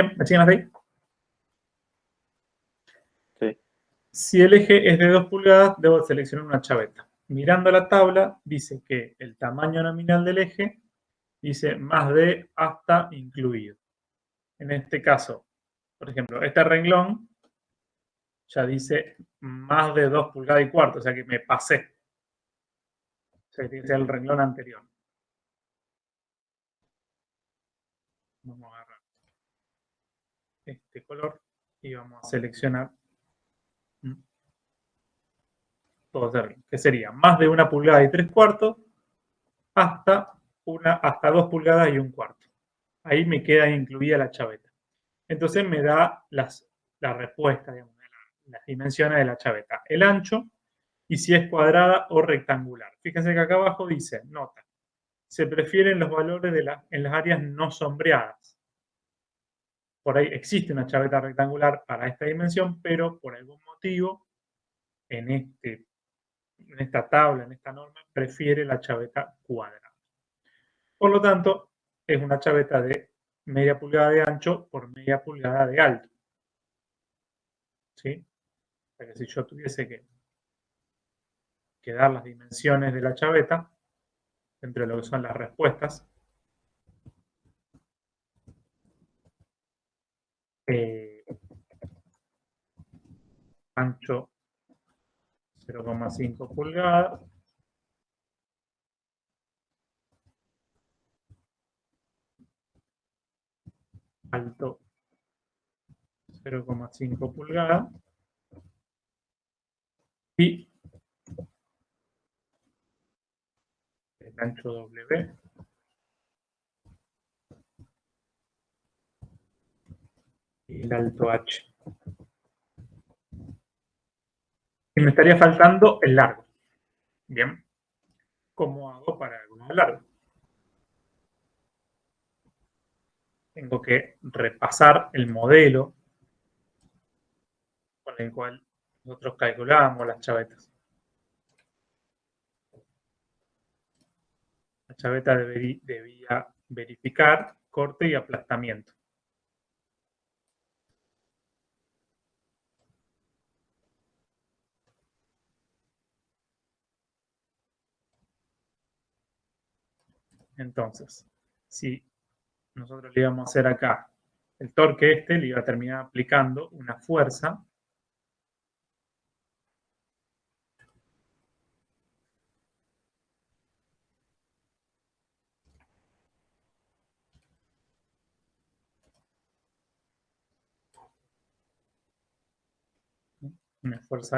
¿Me siguen hasta ahí? Sí. Si el eje es de 2 pulgadas, debo seleccionar una chaveta. Mirando la tabla, dice que el tamaño nominal del eje dice más de hasta incluido. En este caso, por ejemplo, este renglón ya dice más de 2 pulgadas y cuarto, o sea que me pasé. O sea, tiene que ser el renglón anterior. Vamos a agarrar este color y vamos a seleccionar todo cerca, que sería más de 1 pulgada y 3 cuartos hasta 2 pulgadas y 1 cuarto. Ahí me queda incluida la chaveta. Entonces me da la respuesta, digamos, las dimensiones de la chaveta, el ancho y si es cuadrada o rectangular. Fíjense que acá abajo dice, nota, se prefieren los valores en las áreas no sombreadas. Por ahí existe una chaveta rectangular para esta dimensión, pero por algún motivo en esta tabla, en esta norma, prefiere la chaveta cuadrada. Por lo tanto, es una chaveta de media pulgada de ancho por media pulgada de alto. ¿Sí? O sea que si yo tuviese que dar las dimensiones de la chaveta, entre lo que son las respuestas, ancho 0,5 pulgadas, alto 0,5 pulgadas y el ancho W y el alto H. Y me estaría faltando el largo. Bien, ¿cómo hago para calcular el largo? Tengo que repasar el modelo con el cual nosotros calculábamos las chavetas. La chaveta debía verificar corte y aplastamiento. Entonces, si nosotros le íbamos a hacer acá el torque le iba a terminar aplicando una fuerza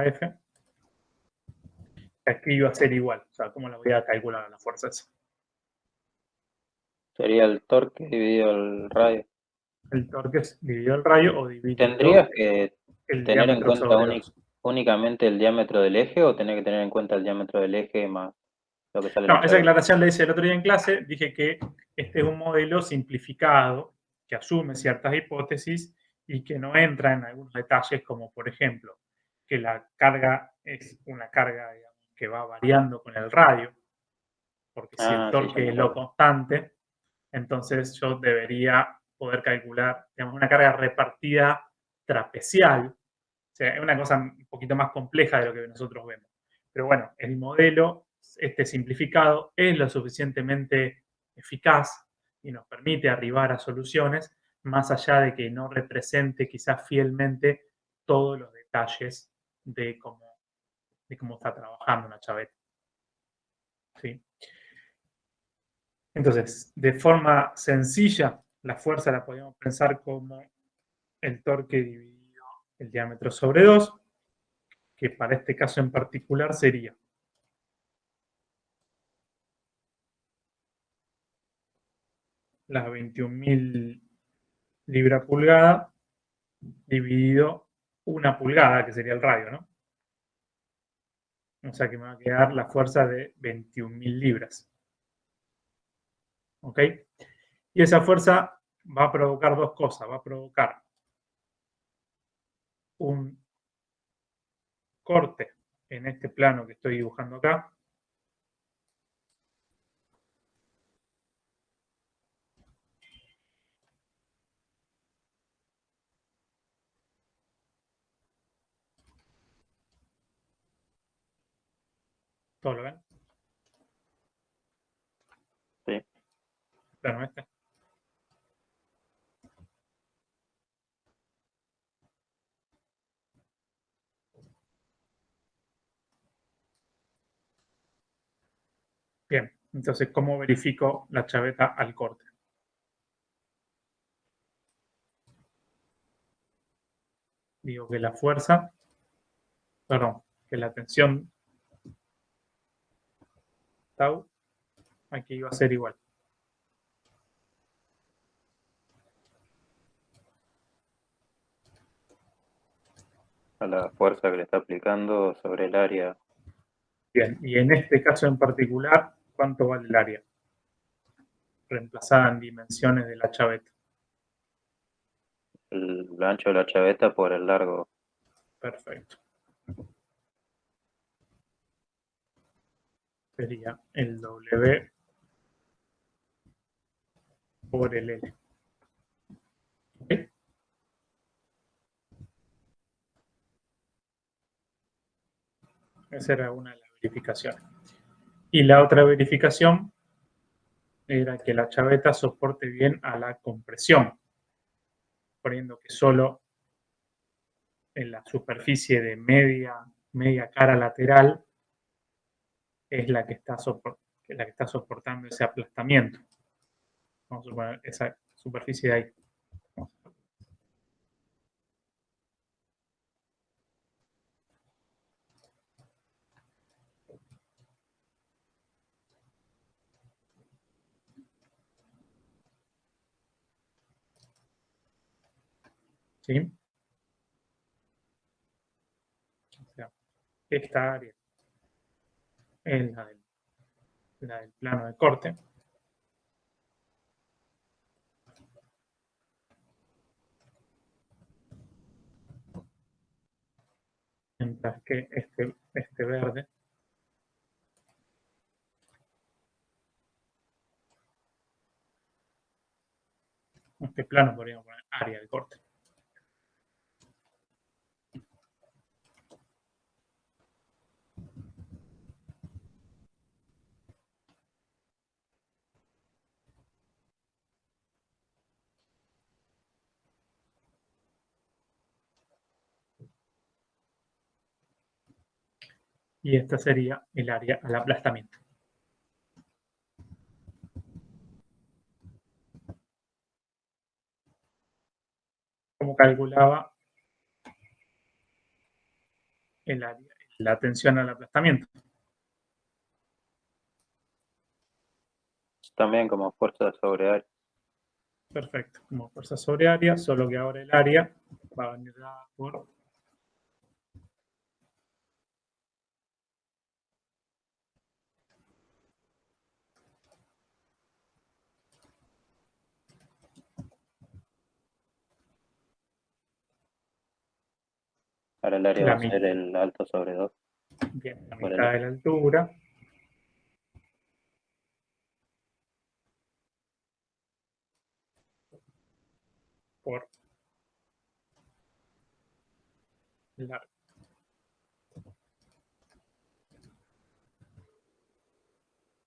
F, aquí iba a ser igual. O sea, ¿cómo la voy a calcular la fuerza esa? Sería el torque dividido el radio. El torque es dividido el radio o dividido ¿Tendrías que el tener en diámetro cuenta sobre 2. únicamente el diámetro del eje o tenés que tener en cuenta el diámetro del eje más lo que sale en la No, esa chaveta? aclaración la hice el otro día en clase. Dije que este es un modelo simplificado que asume ciertas hipótesis y que no entra en algunos detalles como, por ejemplo, que la carga es una carga digamos, que va variando con el radio, porque si el Ah, sí, ya torque me es lo acuerdo. constante, entonces yo debería poder calcular digamos, una carga repartida trapecial. O sea, es una cosa un poquito más compleja de lo que nosotros vemos. Pero bueno, el modelo simplificado es lo suficientemente eficaz y nos permite arribar a soluciones más allá de que no represente quizás fielmente todos los detalles de cómo está trabajando una chaveta. ¿Sí? Entonces, de forma sencilla, la fuerza la podemos pensar como el torque dividido el diámetro sobre 2, que para este caso en particular sería las 21.000 libras pulgada dividido 1 pulgada, que sería el radio, ¿no? O sea que me va a quedar la fuerza de 21.000 libras. ¿Ok? Y esa fuerza va a provocar dos cosas. Va a provocar un corte en este plano que estoy dibujando acá. ¿Todo lo ven? Sí. Plano este. Bien, entonces, ¿cómo verifico la chaveta al corte? Digo que la fuerza, perdón, que la tensión tau aquí va a ser igual. A la fuerza que le está aplicando sobre el área. Bien, y en este caso en particular, ¿cuánto vale el área? Reemplazada en dimensiones de la chaveta. El ancho de la chaveta por el largo. Perfecto. Sería el W por el L. ¿Ok? Esa era una de las verificaciones. Y la otra verificación era que la chaveta soporte bien a la compresión, poniendo que solo en la superficie de media cara lateral es la que está soportando ese aplastamiento. Vamos a suponer esa superficie de ahí. ¿Sí? O sea, esta área es la del plano de corte. Mientras que este verde este plano podríamos poner área de corte. Y esta sería el área al aplastamiento. Como calculaba el área, la tensión al aplastamiento. También como fuerza sobre área. Perfecto, como fuerza sobre área, solo que ahora el área va a venir dada por Ahora el área va la a ser mitad, el alto sobre 2. bien, la Por mitad el de la altura por largo.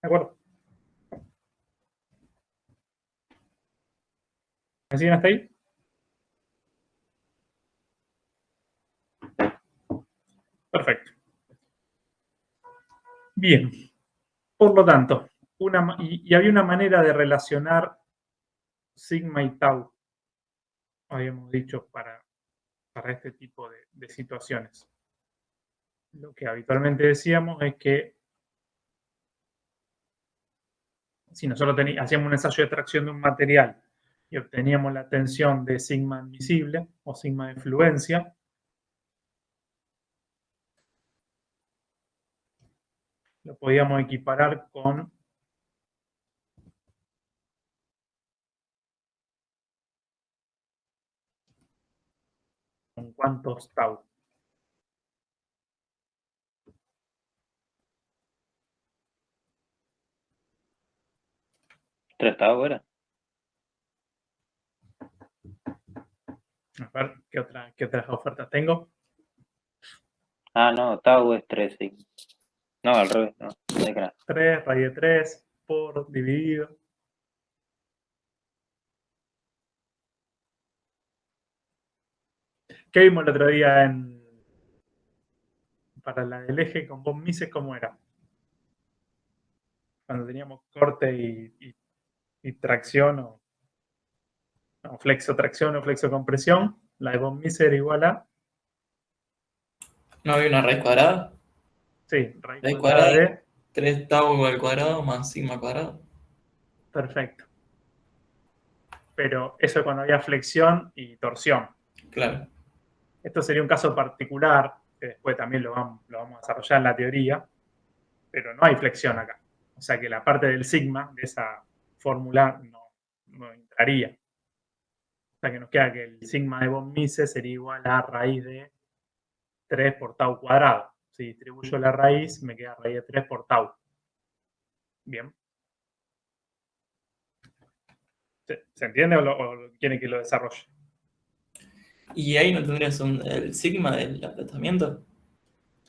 ¿De acuerdo? ¿Me siguen hasta ahí? Perfecto. Bien, por lo tanto, había una manera de relacionar sigma y tau, habíamos dicho, para este tipo de situaciones. Lo que habitualmente decíamos es que si nosotros hacíamos un ensayo de tracción de un material y obteníamos la tensión de sigma admisible o sigma de fluencia, lo podíamos equiparar con cuántos tau. 3 tau era. A ver, ¿qué otras ofertas tengo? Ah, no, tau es 3 sigma. No, al revés, no. No dije nada. 3 raíz de 3 por dividido. ¿Qué vimos el otro día para la del eje con von Mises? ¿Cómo era? Cuando teníamos corte y tracción o flexo-tracción o flexo-compresión, la de von Mises era igual a, ¿No había una raíz cuadrada? sí, raíz Raíz cuadrada cuadrada, de, 3 tau al cuadrado más sigma cuadrado. perfecto. Pero eso es cuando había flexión y torsión. Claro. Esto sería un caso particular, que después también lo vamos a desarrollar en la teoría, pero no hay flexión acá. O sea que la parte del sigma de esa fórmula no entraría. O sea que nos queda que el sigma de von Mises sería igual a raíz de 3 por tau cuadrado. Si distribuyo la raíz, me queda raíz de 3 por tau. Bien. ¿Se entiende o quiere que lo desarrolle? ¿Y ahí no tendrías el sigma del aplatamiento?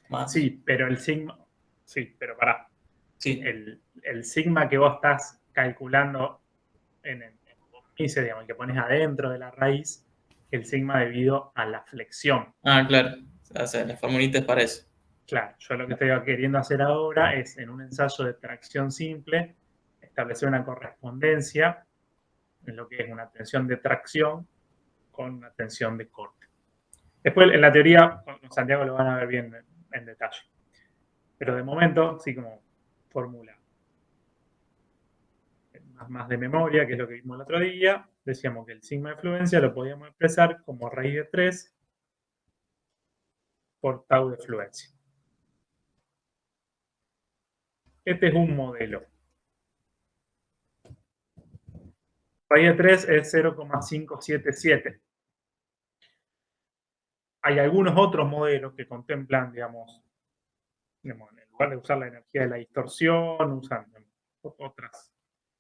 Más. Sí, pero el sigma. Sí, pero pará. Sí. El sigma que vos estás calculando en von Mises, digamos, el que pones adentro de la raíz, el sigma debido a la flexión. Ah, claro. O sea, la formulita es para eso. Claro, yo lo que estoy queriendo hacer ahora es, en un ensayo de tracción simple, establecer una correspondencia en lo que es una tensión de tracción con una tensión de corte. Después, en la teoría, con Santiago lo van a ver bien en detalle. Pero de momento, sí como fórmula más de memoria, que es lo que vimos el otro día, decíamos que el sigma de fluencia lo podíamos expresar como raíz de 3 por tau de fluencia. Este es un modelo. Raíz de 3 es 0,577. Hay algunos otros modelos que contemplan, digamos, en lugar de usar la energía de la distorsión, usan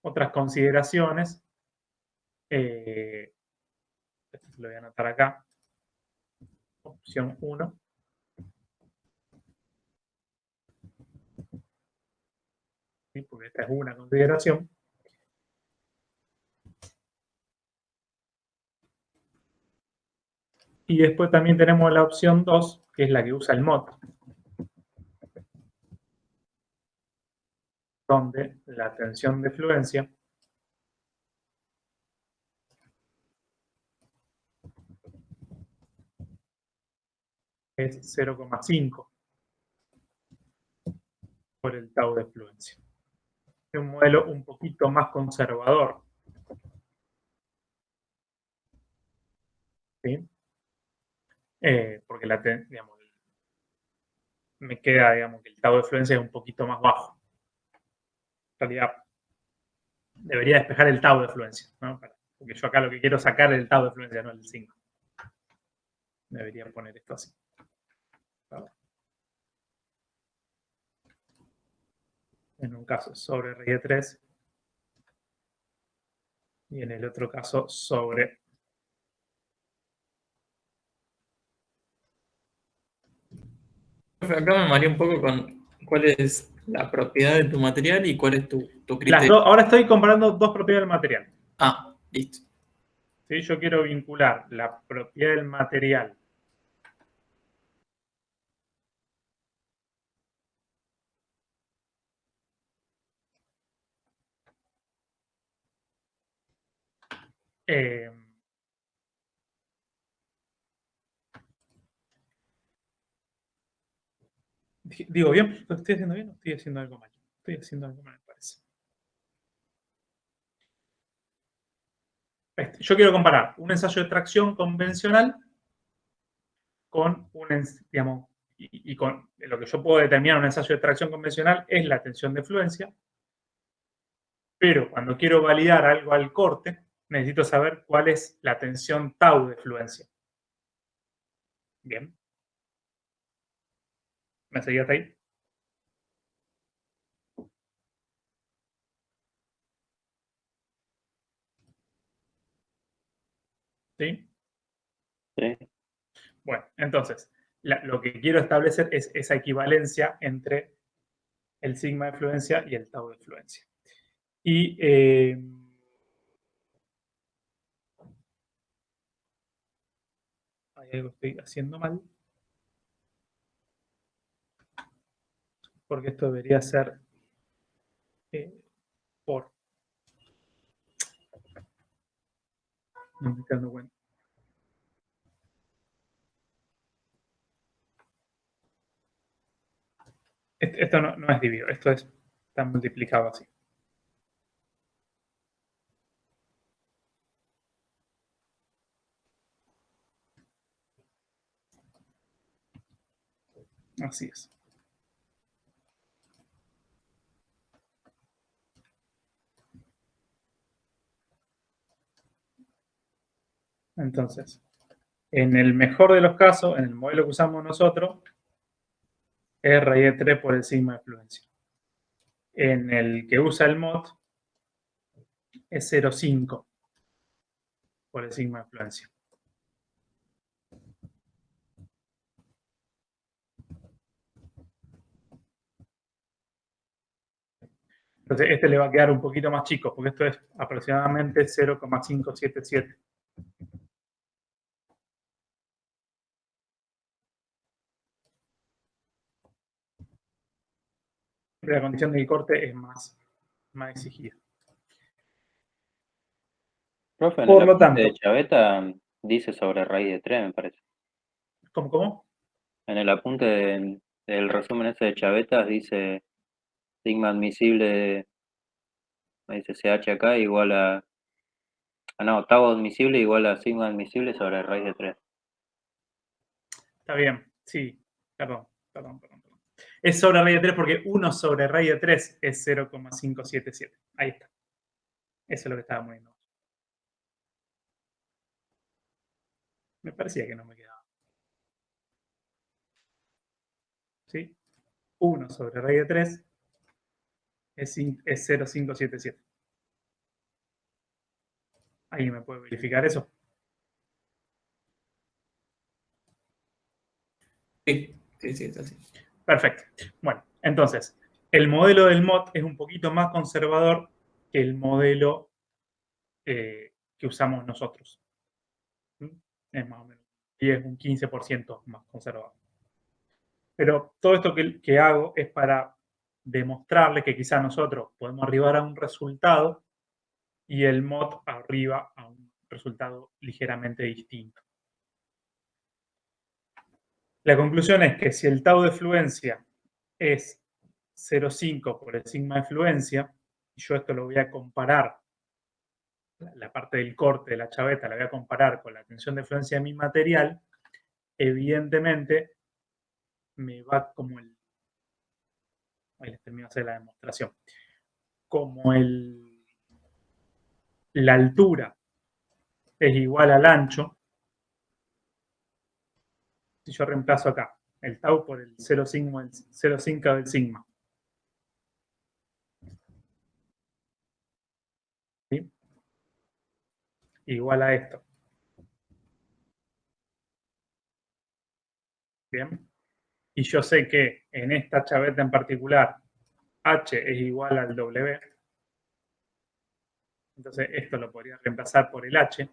otras consideraciones. Esto se lo voy a anotar acá. Opción 1. ¿Sí? Porque esta es una consideración. Y después también tenemos la opción 2, que es la que usa el MOT, donde la tensión de fluencia es 0,5 por el tau de fluencia. Es un modelo un poquito más conservador. ¿Sí? Porque digamos, me queda, digamos, que el tau de fluencia es un poquito más bajo. En realidad, debería despejar el tau de fluencia, ¿no? Porque yo acá lo que quiero sacar es el tau de fluencia, no el 5. Debería poner esto así. En un caso sobre raíz de 3 y en el otro caso sobre. Acá me mareé un poco con cuál es la propiedad de tu material y cuál es tu Las criterio. ahora estoy comparando dos propiedades del material. Ah, listo. ¿Sí? Yo quiero vincular la propiedad del material eh, digo bien, ¿lo estoy haciendo bien o estoy haciendo algo mal? Estoy haciendo algo mal, me parece. Yo quiero comparar un ensayo de tracción convencional con digamos, y con lo que yo puedo determinar en un ensayo de tracción convencional es la tensión de fluencia, pero cuando quiero validar algo al corte, necesito saber cuál es la tensión tau de fluencia. Bien. ¿Me seguí hasta ahí? ¿Sí? Sí. Bueno, entonces, lo que quiero establecer es esa equivalencia entre el sigma de fluencia y el tau de fluencia. Y hay algo que estoy haciendo mal. Porque esto debería ser por. No me estoy dando cuenta. Esto no es dividido, esto está multiplicado así. Así es. Entonces, en el mejor de los casos, en el modelo que usamos nosotros, es raíz de 3 por el sigma de fluencia. En el que usa el MOT, es 0,5 por el sigma de fluencia. Entonces, este le va a quedar un poquito más chico, porque esto es aproximadamente 0,577. La condición del corte es más exigida. Profe, en Por el lo apunte de tanto, Chaveta dice sobre raíz de 3, me parece. ¿cómo? En el apunte del resumen ese de Chavetas dice sigma admisible, me dice CH acá igual a... Ah, no, octavo admisible igual a sigma admisible sobre raíz de 3. Está bien, sí, perdón. Es sobre raíz de 3 porque 1 sobre raíz de 3 es 0,577. Ahí está. Eso es lo que estábamos viendo. Me parecía que no me quedaba. ¿Sí? 1 sobre raíz de 3 es 0,577. ¿Alguien me puede verificar eso? Sí, es así. Perfecto. Bueno, entonces, el modelo del MOT es un poquito más conservador que el modelo que usamos nosotros. ¿Mm? Es más o menos 10, un 15% más conservador. Pero todo esto que hago es para demostrarle que quizá nosotros podemos arribar a un resultado y el MOT arriba a un resultado ligeramente distinto. La conclusión es que si el tau de fluencia es 0,5 por el sigma de fluencia, y yo esto lo voy a comparar, la parte del corte de la chaveta la voy a comparar con la tensión de fluencia de mi material, evidentemente me va como el... Ahí les termino de hacer la demostración. Como la altura es igual al ancho, si yo reemplazo acá el tau por el 0,5 del sigma, ¿sí? Igual a esto. Bien. Y yo sé que en esta chaveta en particular H es igual al W. Entonces esto lo podría reemplazar por el H.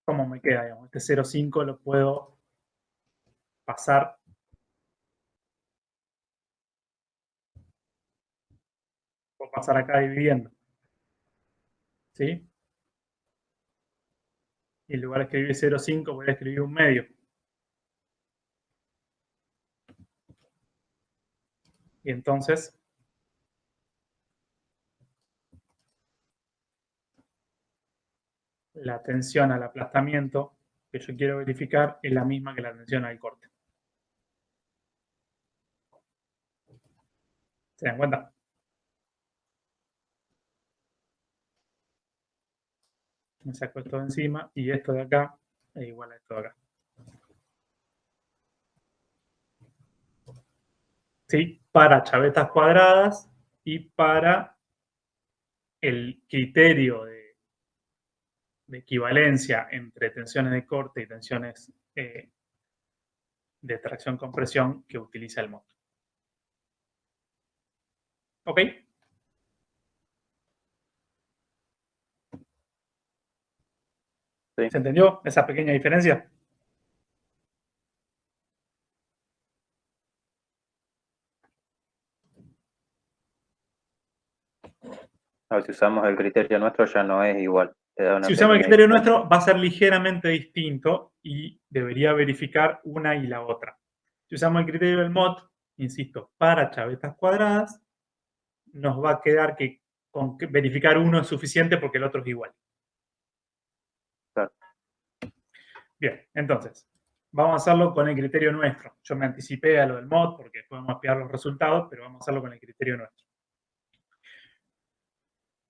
¿Cómo me queda? Digamos? Este 0,5 lo puedo pasar acá dividiendo. ¿Sí? Y en lugar de escribir 0,5 voy a escribir un medio. Y entonces la tensión al aplastamiento que yo quiero verificar es la misma que la tensión al corte. ¿Se dan cuenta? Me saco esto de encima y esto de acá es igual a esto de acá. ¿Sí? Para chavetas cuadradas y para el criterio de equivalencia entre tensiones de corte y tensiones de tracción-compresión que utiliza el motor. ¿Ok? Sí. ¿Se entendió esa pequeña diferencia? Ahora, si usamos el criterio nuestro ya no es igual. Te da una Si usamos el pequeña criterio diferencia. nuestro, va a ser ligeramente distinto y debería verificar una y la otra. Si usamos el criterio del MOT, insisto, para chavetas cuadradas, nos va a quedar que con que verificar uno es suficiente porque el otro es igual. Claro. Bien, entonces, vamos a hacerlo con el criterio nuestro. Yo me anticipé a lo del MOD porque podemos mapear los resultados, pero vamos a hacerlo con el criterio nuestro.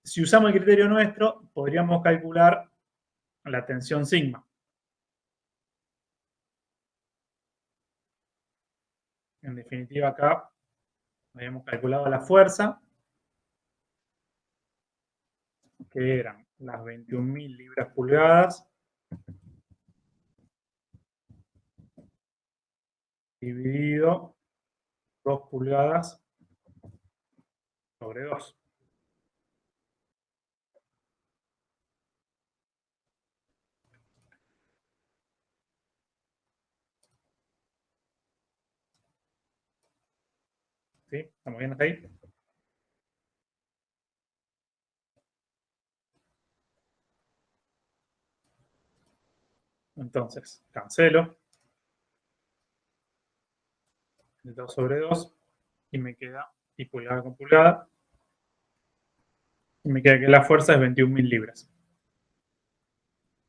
Si usamos el criterio nuestro, podríamos calcular la tensión sigma. En definitiva, acá habíamos calculado la fuerza, que eran las 21.000 libras pulgadas, dividido 2 pulgadas sobre 2. ¿Sí? ¿Estamos bien hasta ahí? Entonces, cancelo el 2 sobre 2 y me queda, y pulgada con pulgada, y me queda que la fuerza es 21.000 libras.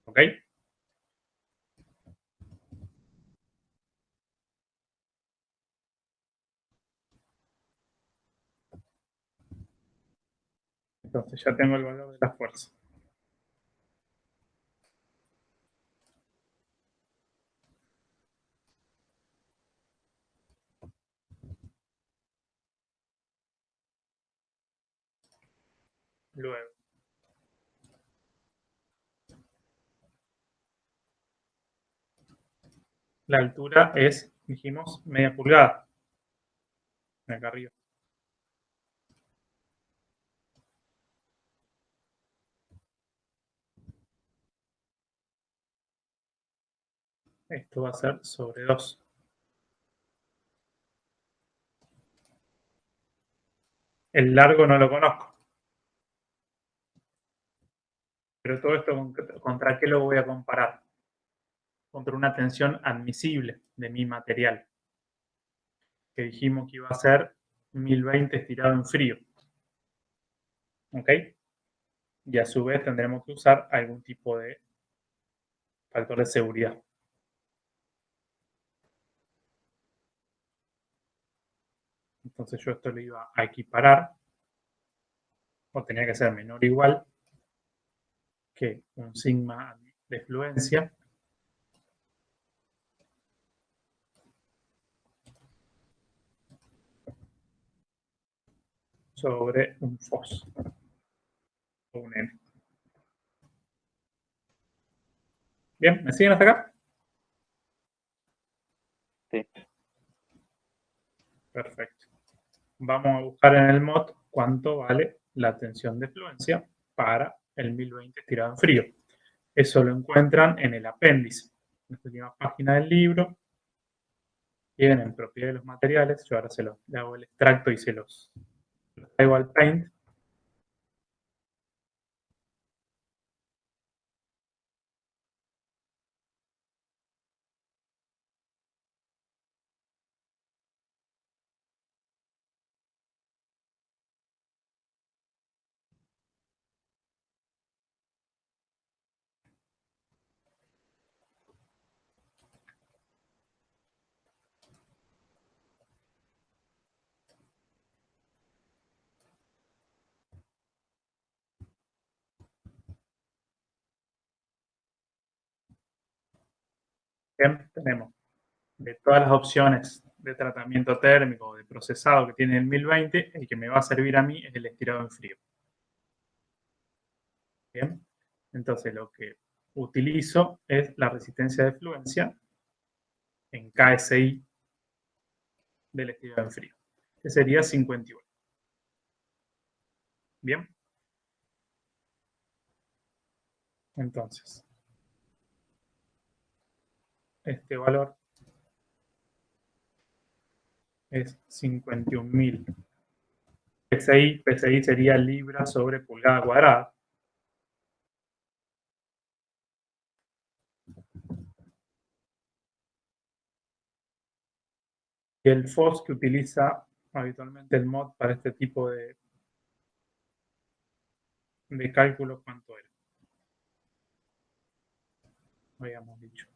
¿Ok? Entonces ya tengo el valor de la fuerza. Luego, la altura es, dijimos, media pulgada. Acá arriba. Esto va a ser sobre 2. El largo no lo conozco. Pero todo esto, ¿contra qué lo voy a comparar? Contra una tensión admisible de mi material. Que dijimos que iba a ser 1020 estirado en frío. ¿Ok? Y a su vez tendremos que usar algún tipo de factor de seguridad. Entonces yo esto lo iba a equiparar, o tenía que ser menor o igual que un sigma de fluencia sobre un FOS o un N. Bien, ¿me siguen hasta acá? Sí. Perfecto. Vamos a buscar en el MOD cuánto vale la tensión de fluencia para el 1020 estirado en frío. Eso lo encuentran en el apéndice, en la última página del libro. Tienen propiedades de los materiales. Yo ahora le hago el extracto y se los traigo al Paint. Bien, tenemos de todas las opciones de tratamiento térmico o de procesado que tiene el 1020, el que me va a servir a mí es el estirado en frío. Bien, entonces lo que utilizo es la resistencia de fluencia en KSI del estilo en frío, que sería 51. Bien. Entonces, este valor es 51.000. PSI sería libra sobre pulgada cuadrada. Y el FOS que utiliza habitualmente el mod para este tipo de cálculo, ¿cuánto era? Habíamos dicho.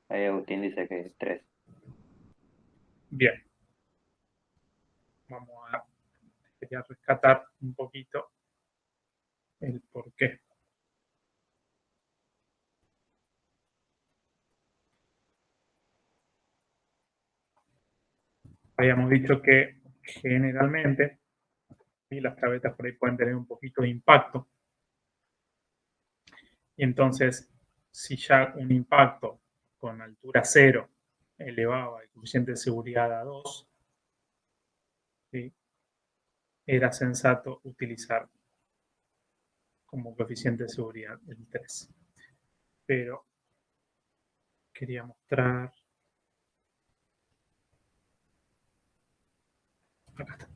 Ahí Agustín dice que es 3. Bien. Vamos a quería rescatar un poquito el por qué. Habíamos dicho que generalmente, y las chavetas por ahí pueden tener un poquito de impacto. Y entonces, si ya un impacto con altura 0 elevaba el coeficiente de seguridad a 2, ¿sí? Era sensato utilizar como coeficiente de seguridad el 3. Pero quería mostrar... Acá está.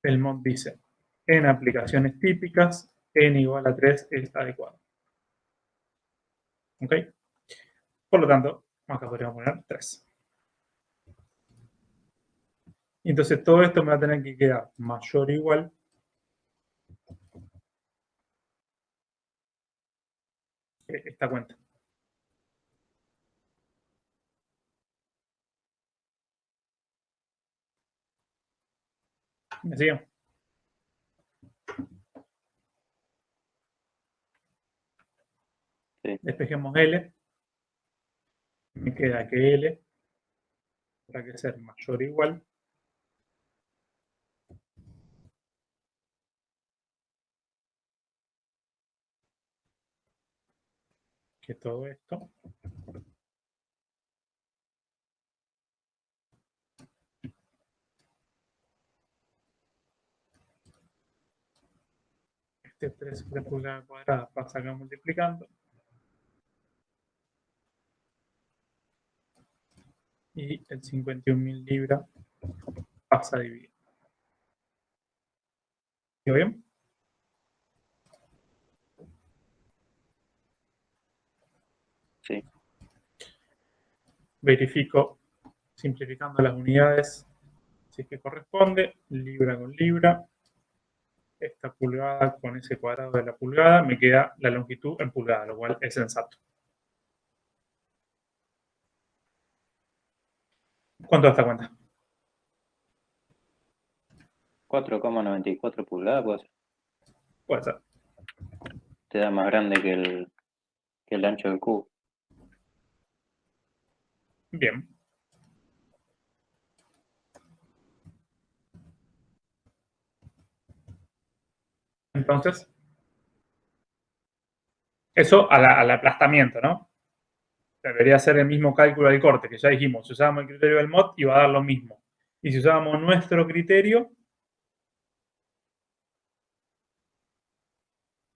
El mod dice, en aplicaciones típicas, n igual a 3 es adecuado. ¿Ok? Por lo tanto, acá podríamos poner 3. Y entonces todo esto me va a tener que quedar mayor o igual que esta cuenta. ¿Me siguen? Sí. Despejemos L. Me queda que L tendrá que ser mayor o igual que todo esto. Este 3 de pulgada cuadrada pasa acá multiplicando. Y el 51.000 libras pasa a dividir. ¿Quedó bien? Sí. Verifico, simplificando las unidades, si es que corresponde, libra con libra. Esta pulgada con ese cuadrado de la pulgada, me queda la longitud en pulgada, lo cual es sensato. ¿Cuánto da esta cuenta? 4,94 pulgadas, pues Puede ser. te da más grande que el ancho del cubo. Bien. Entonces, eso al aplastamiento, ¿no? Debería ser el mismo cálculo del corte, que ya dijimos, si usábamos el criterio del mod iba a dar lo mismo. Y si usábamos nuestro criterio,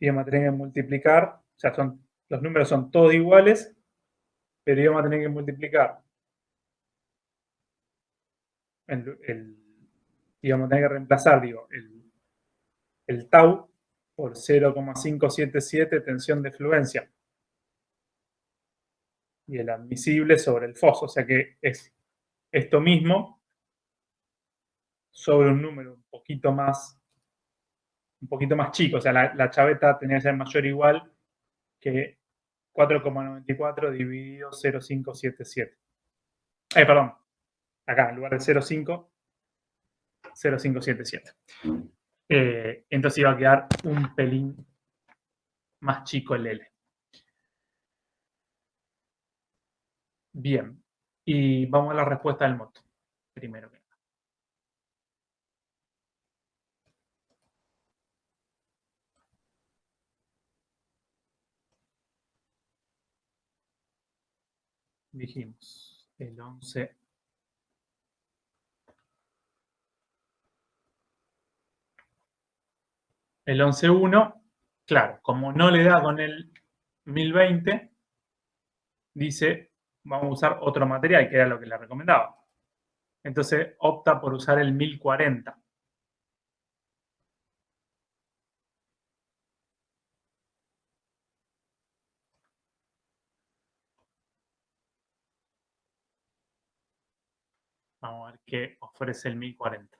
íbamos a tener que multiplicar, o sea, los números son todos iguales, pero íbamos a tener que multiplicar íbamos a tener que reemplazar, digo, el tau por 0,577 tensión de fluencia y el admisible sobre el FOS, o sea que es esto mismo sobre un número un poquito más chico, o sea, la chaveta tenía que ser mayor o igual que 4,94 dividido 0,577. Perdón, acá en lugar de 0,5, 0,577. Entonces iba a quedar un pelín más chico el L. Bien. Y vamos a la respuesta del moto. Primero que nada. Dijimos el 11. El 11.1, claro, como no le da con el 1020, dice, vamos a usar otro material, que era lo que le recomendaba. Entonces opta por usar el 1040. Vamos a ver qué ofrece el 1040.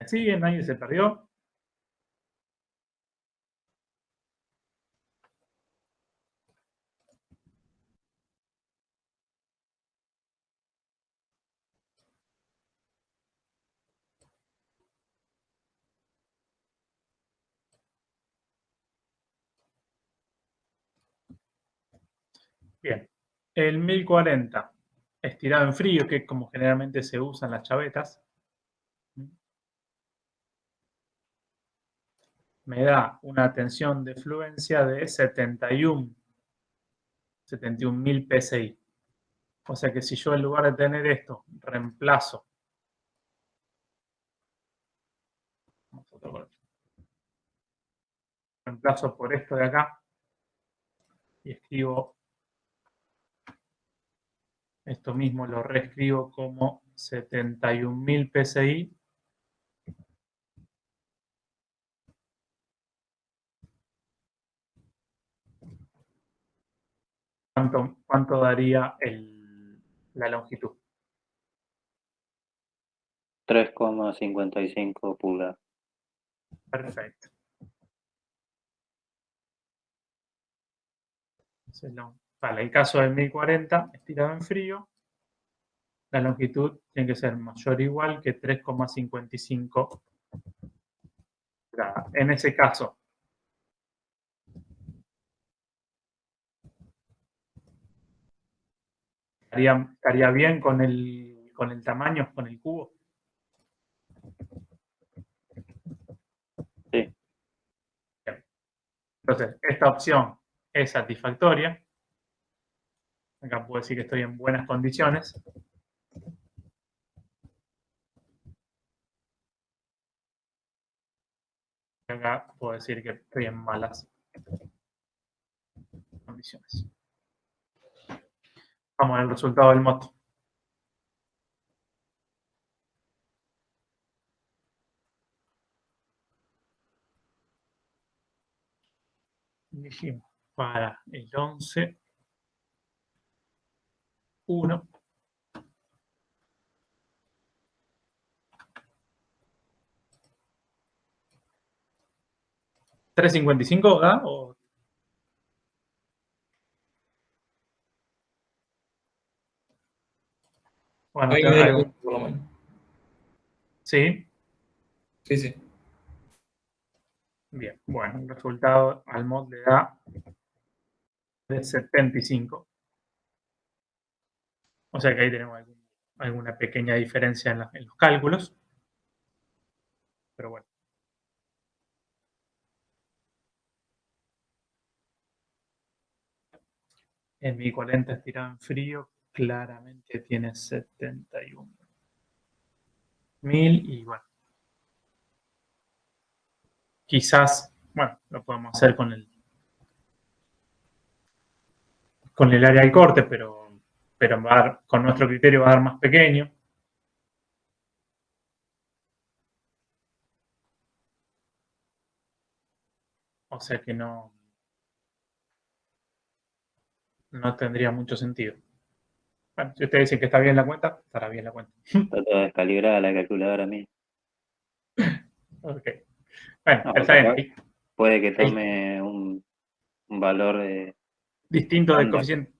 ¿Sigue? ¿Nadie se perdió? Bien. El 1040 estirado en frío, que es como generalmente se usan las chavetas, me da una tensión de fluencia de 71.000 PSI. O sea que si yo en lugar de tener esto, reemplazo por esto de acá y escribo esto mismo, lo reescribo como 71.000 PSI. ¿Cuánto daría la longitud? 3,55 pulgadas. Perfecto. Para el caso del 1040, estirado en frío, la longitud tiene que ser mayor o igual que 3,55 pulgadas. En ese caso, estaría bien con el tamaño, con el cubo. Sí. Entonces, esta opción es satisfactoria. Acá puedo decir que estoy en buenas condiciones. Acá puedo decir que estoy en malas condiciones. Vamos al resultado del moto. Dijimos para el 11.1. ¿355 da? Bueno, Ahí me dio por lo menos. ¿Sí? Sí, sí. Bien, bueno, el resultado al mod le da de 75. O sea que ahí tenemos alguna pequeña diferencia en los cálculos. Pero bueno. En mi 40 estirado en frío, claramente tiene 71.000 y bueno. Quizás, bueno, lo podemos hacer con el área del corte, pero con nuestro criterio va a dar más pequeño. O sea que no tendría mucho sentido. Bueno, si ustedes dicen que está bien la cuenta, estará bien la cuenta. Está toda descalibrada la calculadora mía. Ok. Bueno, No, está bien. puede que tome un un valor distinto del estándar, coeficiente.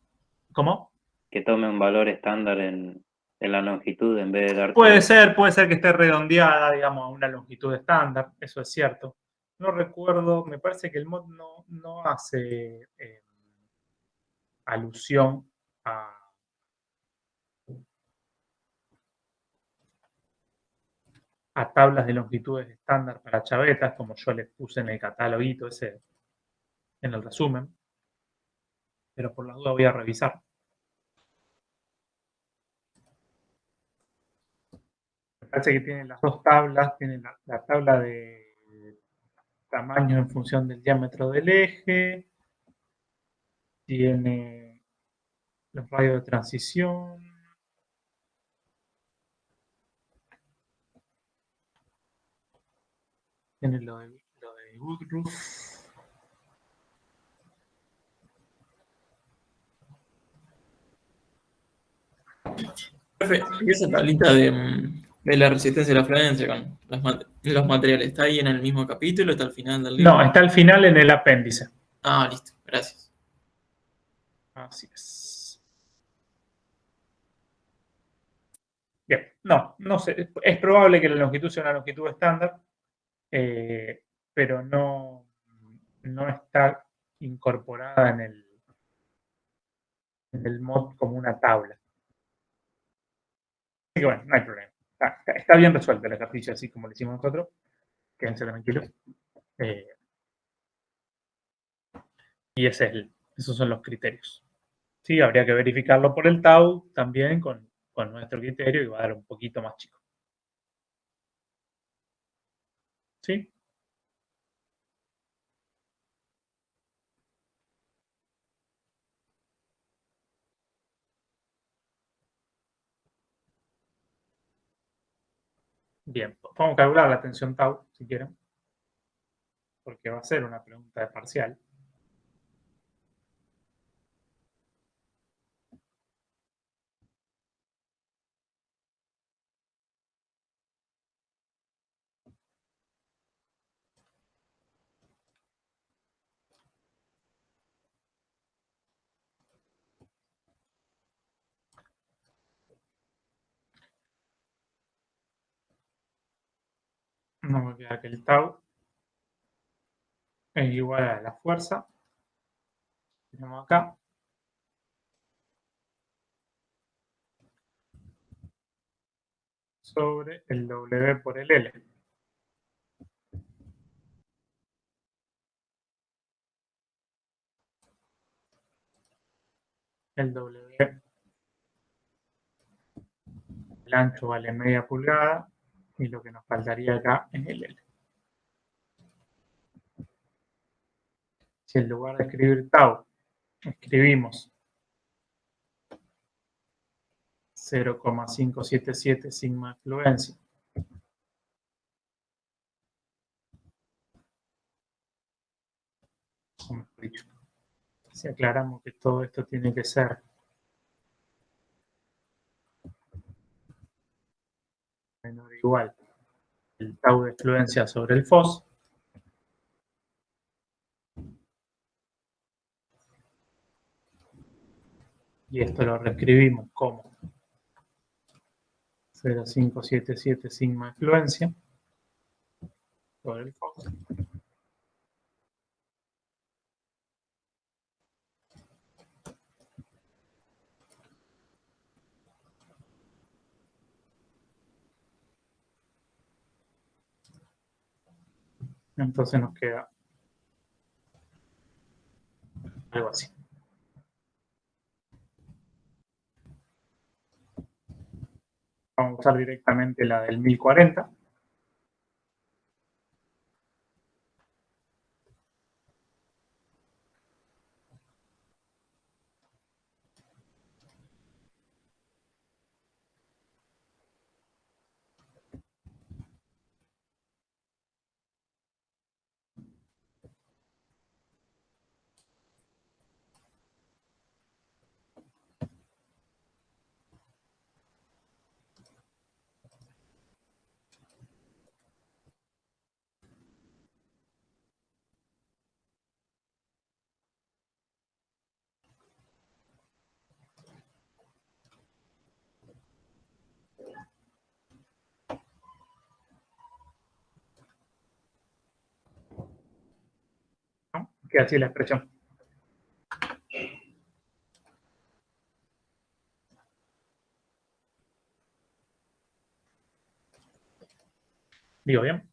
¿Cómo? que tome un valor estándar en la longitud en vez de darte. Puede ser que esté redondeada, digamos, a una longitud estándar, eso es cierto. No recuerdo, me parece que el mod no hace alusión a tablas de longitudes estándar para chavetas, como yo les puse en el cataloguito ese, en el resumen. Pero por la duda voy a revisar. Me parece que tienen las dos tablas, tienen la tabla de tamaño en función del diámetro del eje, tiene los radios de transición, tiene lo de Woodruff. Profe, ¿y esa tablita de la resistencia y la fluencia con los materiales está ahí en el mismo capítulo? ¿Está al final del libro? No, está al final en el apéndice. Ah, listo, gracias. Así es. Bien, no sé. Es probable que la longitud sea una longitud estándar, pero no está incorporada en el mod como una tabla. Así que bueno, no hay problema. Está bien resuelto el ejercicio así como lo hicimos nosotros. Quédense tranquilos. Y esos son los criterios. Sí, habría que verificarlo por el TAU también con nuestro criterio y va a dar un poquito más chico. ¿Sí? Bien, vamos a calcular la tensión tau, si quieren, porque va a ser una pregunta de parcial. Nos va a quedar que el tau es igual a la fuerza. Tenemos acá. Sobre el W por el L. El W, el ancho vale media pulgada y lo que nos faltaría acá es el L. Si en lugar de escribir tau, escribimos 0,577 sigma de fluencia, o mejor dicho, si aclaramos que todo esto tiene que ser menor o igual el tau de fluencia sobre el FOS, y esto lo reescribimos como 0,577 sigma de fluencia sobre el FOS. Entonces nos queda algo así. Vamos a usar directamente la del 1040. queda así la expresión. ¿Digo bien?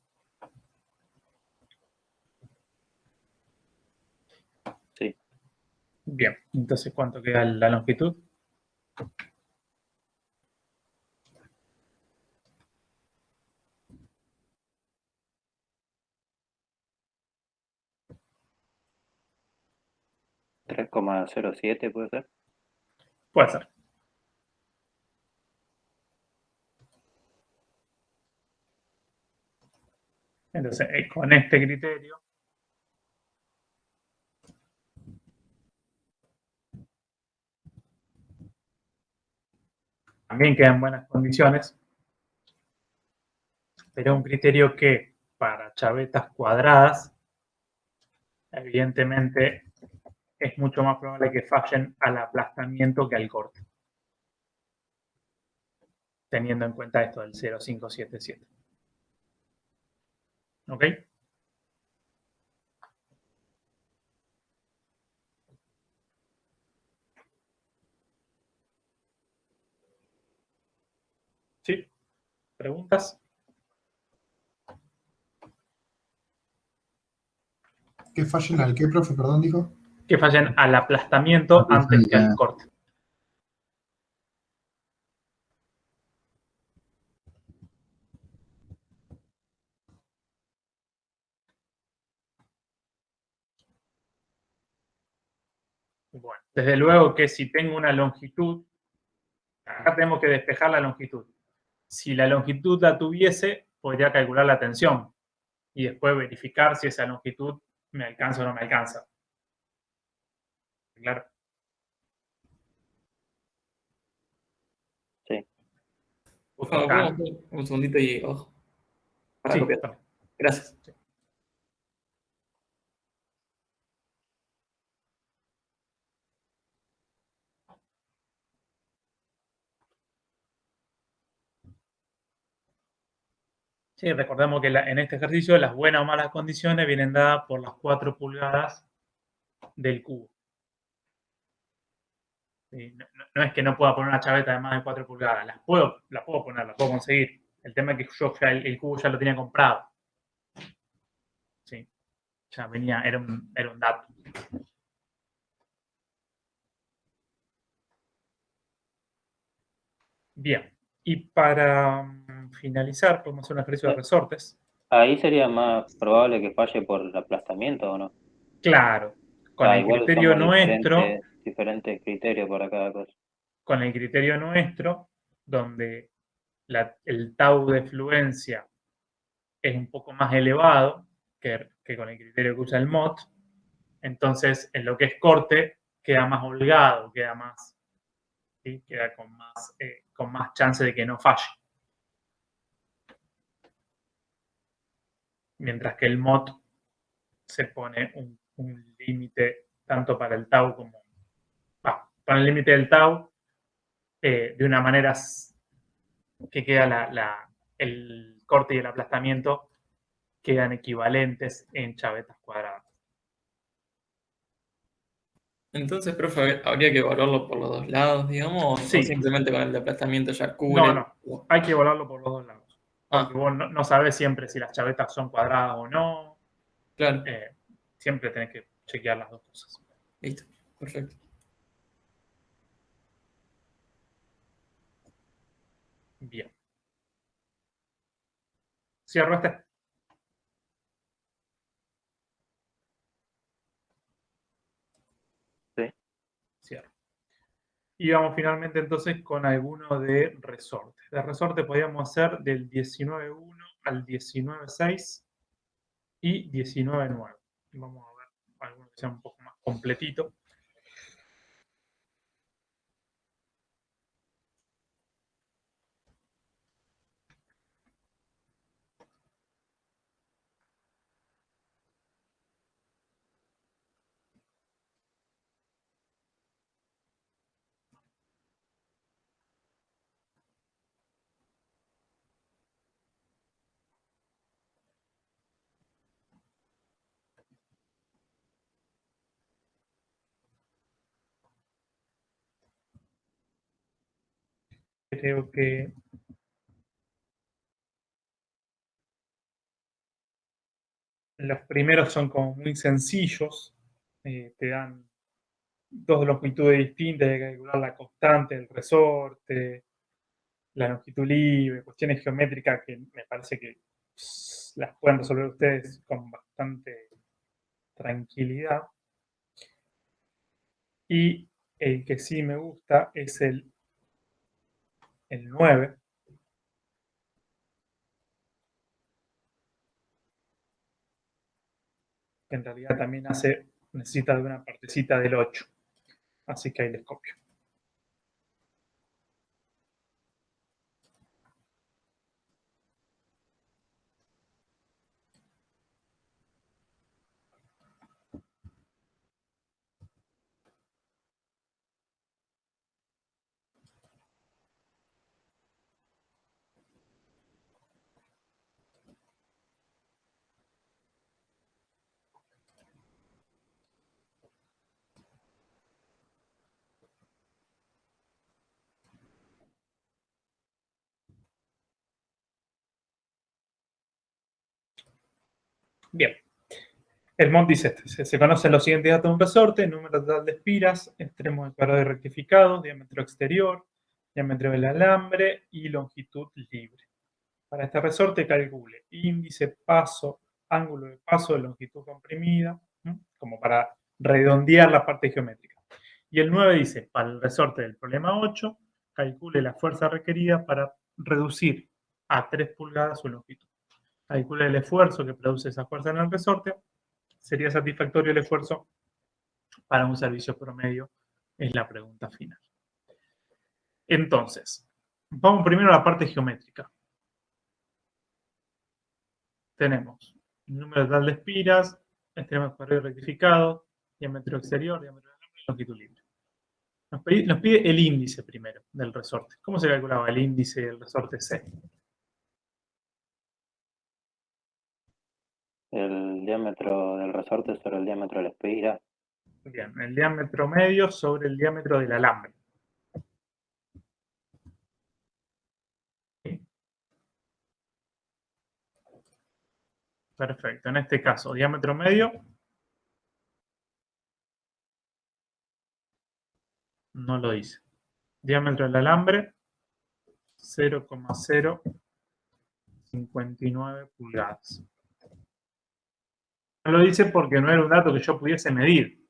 Sí. Bien, entonces, ¿cuánto queda la longitud? ¿3,07 puede ser? Puede ser. Entonces, con este criterio, también queda en buenas condiciones, pero un criterio que para chavetas cuadradas, evidentemente, es mucho más probable que fallen al aplastamiento que al corte, teniendo en cuenta esto del 0,577. ¿Ok? ¿Sí? ¿Preguntas? ¿Qué fallen al qué, profe? Perdón, dijo. Que fallen al aplastamiento antes que al corte. Bueno, desde luego que si tengo una longitud, acá tenemos que despejar la longitud. Si la longitud la tuviese, podría calcular la tensión y después verificar si esa longitud me alcanza o no me alcanza. Claro. Sí. Justo Bueno, acá. podemos hacer un segundito y ojo, para Sí, copiar. dale. Gracias. Sí, recordemos que en este ejercicio las buenas o malas condiciones vienen dadas por las 4 pulgadas del cubo. Sí, no es que no pueda poner una chaveta de más de 4 pulgadas, la puedo poner, la puedo conseguir. El tema es que yo ya el cubo ya lo tenía comprado. Sí, ya venía, era un dato. Bien, y para finalizar, podemos hacer un ejercicio de resortes. Ahí sería más probable que falle por el aplastamiento, ¿o no? Claro, con el Igual criterio usamos nuestro, diferentes criterios para cada cosa. donde el tau de fluencia es un poco más elevado que con el criterio que usa el MOT, entonces en lo que es corte queda más holgado, queda más, ¿sí? Queda con más chance de que no falle. Mientras que el MOT se pone un límite tanto para el tau como para el límite del tau de una manera que queda el corte y el aplastamiento quedan equivalentes en chavetas cuadradas. Entonces, profe, habría que evaluarlo por los dos lados, digamos, o Sí, simplemente con el de aplastamiento ya cubre. no, hay que evaluarlo por los dos lados. Porque Ah, vos no sabés siempre si las chavetas son cuadradas o no. claro, Siempre tenés que chequear las dos cosas. listo, perfecto. Bien. Cierro este. Sí. Cierro. Y vamos finalmente entonces con alguno de resorte. De resorte podríamos hacer del 19.1 al 19.6 y 19.9. Vamos a ver alguno que sea un poco más completito. creo que los primeros son como muy sencillos, te dan dos longitudes distintas, hay que calcular la constante, el resorte, la longitud libre, cuestiones geométricas que me parece que las pueden resolver ustedes con bastante tranquilidad. Y el que sí me gusta es el 9, que en realidad también necesita de una partecita del 8. Así que ahí les copio. Bien. El MOD dice este, se conocen los siguientes datos de un resorte: número total de espiras, extremos de cuadrado y rectificados, diámetro exterior, diámetro del alambre y longitud libre. Para este resorte calcule índice, paso, ángulo de paso, longitud comprimida, como para redondear la parte geométrica. Y el 9 dice, para el resorte del problema 8, calcule la fuerza requerida para reducir a 3 pulgadas su longitud. Calcule el esfuerzo que produce esa fuerza en el resorte. ¿Sería satisfactorio el esfuerzo para un servicio promedio? Es la pregunta final. Entonces, vamos primero a la parte geométrica. Tenemos el número total de espiras, extremos cuadrados rectificados, diámetro exterior, diámetro de alambre y longitud libre. Nos pide el índice primero del resorte. ¿Cómo se calculaba el índice del resorte C? El diámetro del resorte sobre el diámetro de la espira. Bien, el diámetro medio sobre el diámetro del alambre. Perfecto. En este caso, diámetro medio no lo dice. Diámetro del alambre 0,059 pulgadas. No lo dice porque no era un dato que yo pudiese medir.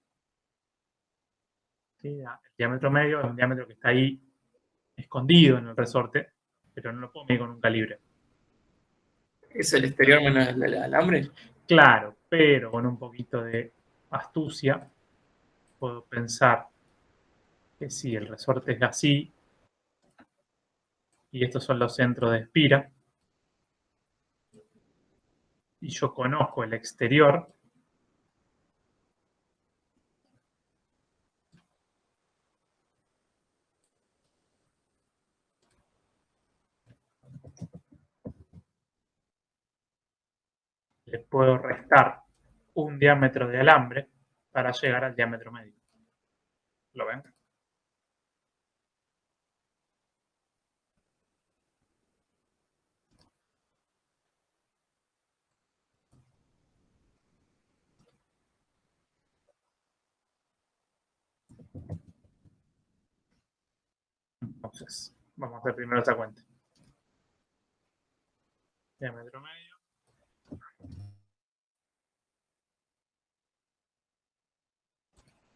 ¿Sí? El diámetro medio es un diámetro que está ahí escondido en el resorte, pero no lo puedo medir con un calibre. ¿Es el exterior menos el alambre? Claro, pero con un poquito de astucia puedo pensar que si el resorte es así y estos son los centros de espira y yo conozco el exterior, le puedo restar un diámetro de alambre para llegar al diámetro medio. ¿Lo ven? Entonces, vamos a hacer primero esa cuenta. Diámetro medio.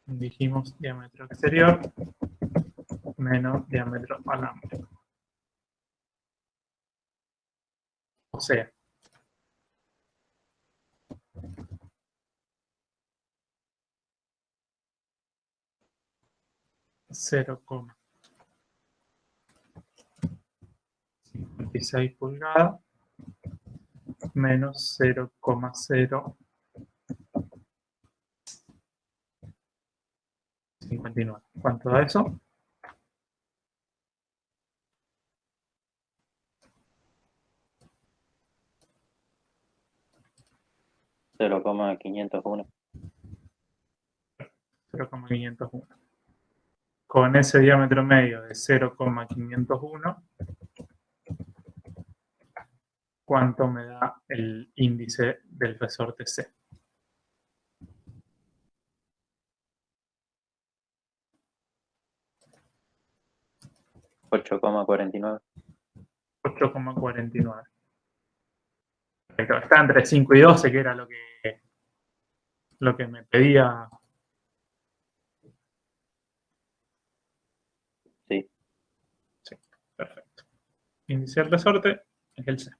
Dijimos diámetro exterior menos diámetro alambre. O sea, 0,56 pulgadas menos 0,059. ¿Cuánto da eso? 0,501. 0,501. con ese diámetro medio de 0,501, ¿cuánto me da el índice del resorte C? 8,49. 8,49. Perfecto. Está entre 5 y 12, que era lo que me pedía. Sí. Sí, perfecto. Índice del resorte es el C.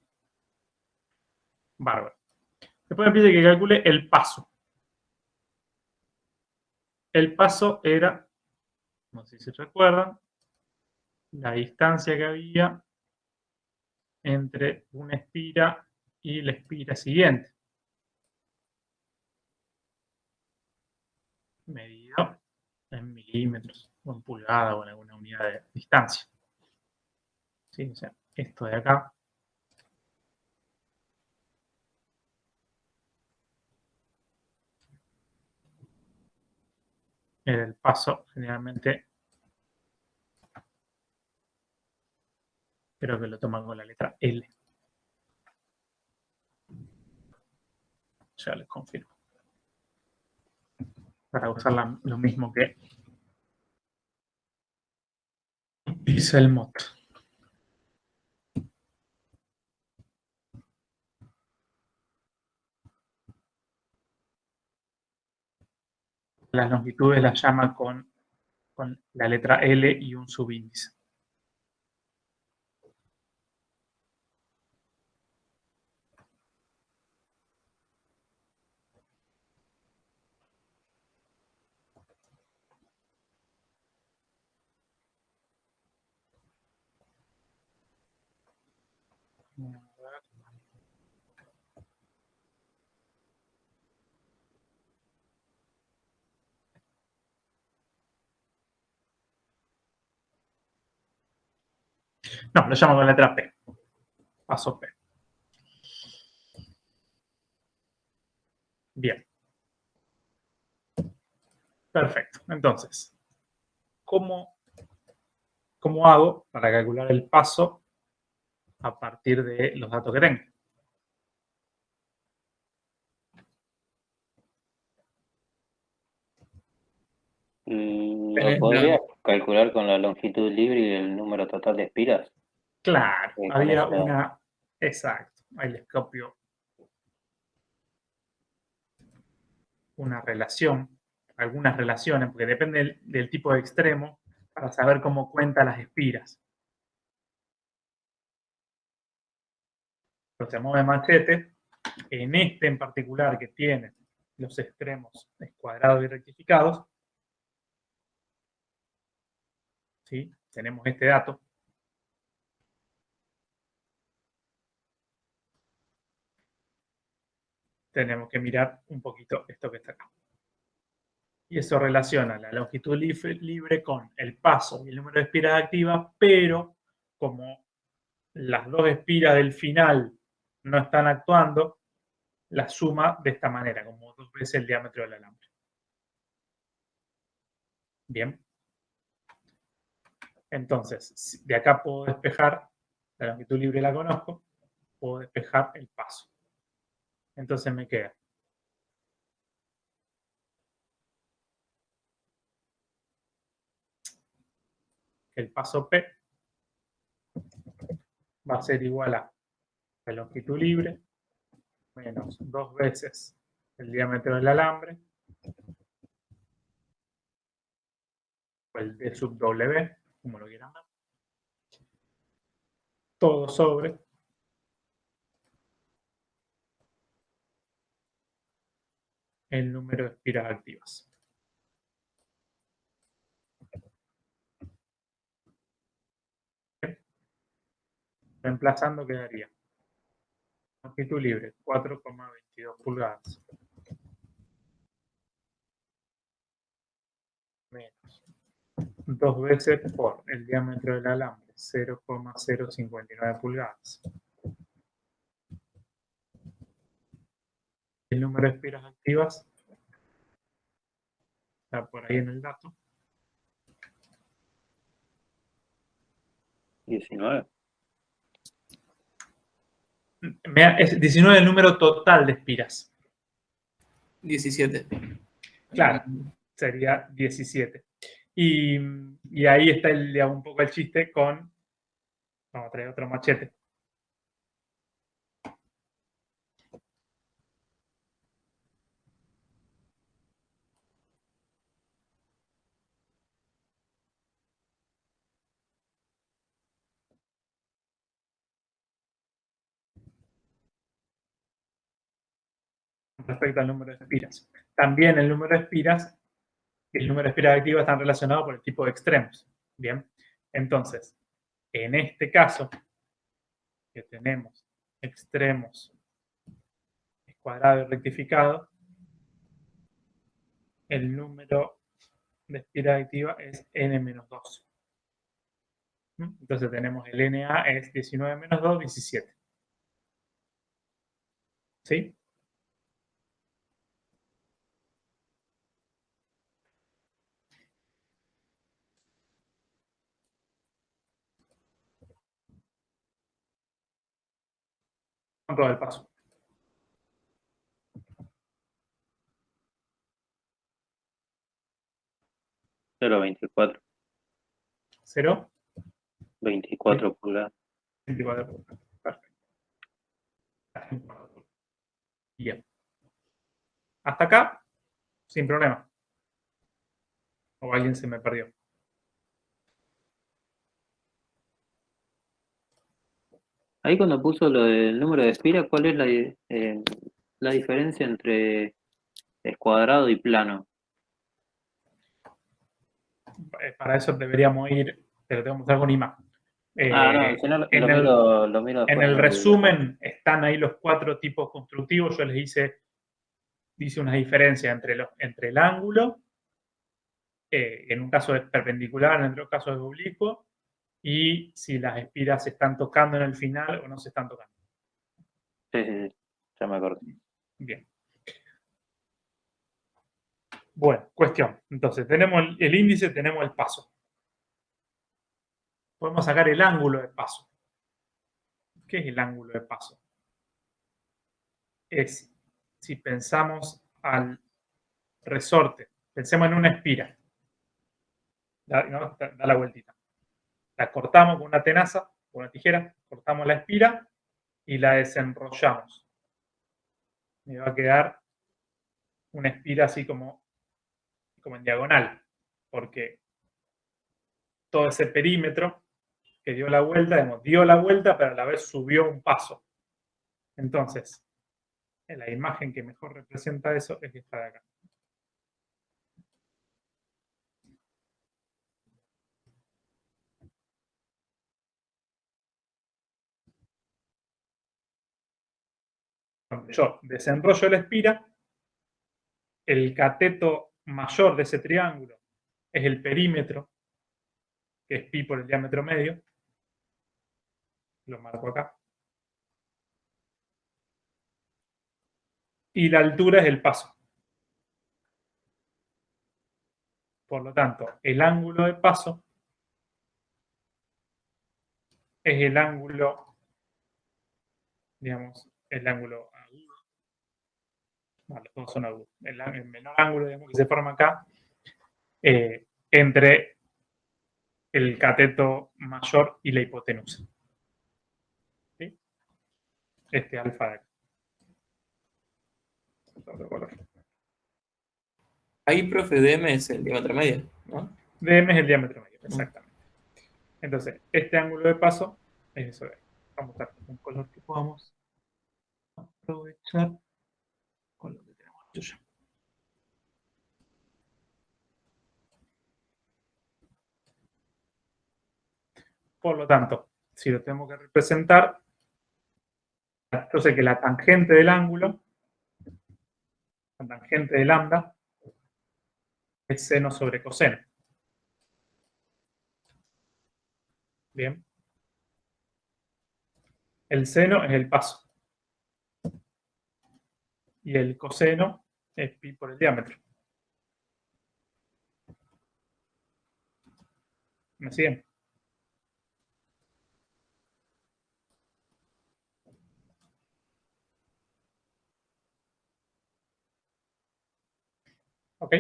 Bárbaro. Después me pide que calcule el paso. El paso era, no sé si se recuerdan, la distancia que había entre una espira y la espira siguiente. Medido en milímetros, o en pulgada, o en alguna unidad de distancia. ¿Sí? O sea, esto de acá era el paso, generalmente creo que lo toman con la letra L. Ya les confirmo. Para usar lo mismo que dice el MOT. Las longitudes las llama con la letra L y un subíndice. No, lo llamo con la letra P. Paso P. Bien. Perfecto. Entonces, ¿cómo hago para calcular el paso a partir de los datos que tengo? ¿Lo Tenés podrías calcular con la longitud libre y el número total de espiras? Claro, Con había esa- una. Exacto. Ahí les copio una relación, algunas relaciones, porque depende del tipo de extremo, para saber cómo cuenta las espiras. Los llamamos de machete. En este en particular, que tiene los extremos cuadrados y rectificados, ¿sí? Tenemos este dato. Tenemos que mirar un poquito esto que está acá. Y eso relaciona la longitud libre con el paso y el número de espiras activas, pero como las dos espiras del final no están actuando, la suma de esta manera, como 2 veces el diámetro del alambre. Bien. Entonces, de acá puedo despejar, la longitud libre la conozco, puedo despejar el paso. Entonces me queda el paso P va a ser igual a la longitud libre menos 2 veces el diámetro del alambre, o el D sub W, como lo quieran ver, todo sobre el número de espiras activas. Reemplazando quedaría longitud libre 4,22 pulgadas menos 2 veces por el diámetro del alambre 0,059 pulgadas. El número de espiras activas está por ahí en el dato. 19. Es 19 el número total de espiras. 17. Claro, sería 17. Y ahí está un poco el chiste con... Vamos a traer otro machete. Respecto al número de espiras. También el número de espiras y el número de espiras activas están relacionados por el tipo de extremos. Bien, entonces, en este caso, que tenemos extremos cuadrado y rectificado, el número de espiras activas es n-2. Entonces tenemos el NA es 19 menos 2, 17. ¿Sí? Con todo el paso. 0,24. 0, 24 pulgadas. 24 pulgadas. Perfecto. Bien. Hasta acá, sin problema. O alguien se me perdió. Ahí cuando puso lo del número de espiras, ¿cuál es la diferencia entre cuadrado y plano? Para eso deberíamos ir, pero tengo que mostrar con imagen. No, si no, lo en miro En después. el resumen están ahí los 4 tipos constructivos. Yo les hice una diferencia entre el ángulo, en un caso es perpendicular, en otro caso es oblicuo, y si las espiras se están tocando en el final o no se están tocando. Sí, ya me acuerdo. Bien. Bueno, cuestión. Entonces, tenemos el índice, tenemos el paso. Podemos sacar el ángulo de paso. ¿Qué es el ángulo de paso? Es, si pensamos al resorte, pensemos en una espira. Da la vueltita. La cortamos con una tenaza, con una tijera, cortamos la espira y la desenrollamos. Me va a quedar una espira así como en diagonal, porque todo ese perímetro que dio la vuelta, pero a la vez subió un paso. Entonces, la imagen que mejor representa eso es esta de acá. Cuando yo desenrollo la espira, el cateto mayor de ese triángulo es el perímetro, que es pi por el diámetro medio. Lo marco acá. Y la altura es el paso. Por lo tanto, el ángulo de paso es el ángulo, digamos, el ángulo agudo. No, los dos son agudos. El menor ángulo, digamos, que se forma acá entre el cateto mayor y la hipotenusa. ¿Sí? Este alfa de acá. Otro color. Ahí, profe, DM es el diámetro medio, ¿no? DM es el diámetro medio, exactamente. Entonces, este ángulo de paso es eso de ahí. Vamos a usar un color que podamos aprovechar con lo que tenemos hecho ya. Por lo tanto, si lo tengo que representar, yo sé que la tangente del ángulo, la tangente de lambda, es seno sobre coseno. Bien. El seno es el paso. Y el coseno es pi por el diámetro. ¿Me siguen? ¿Ok?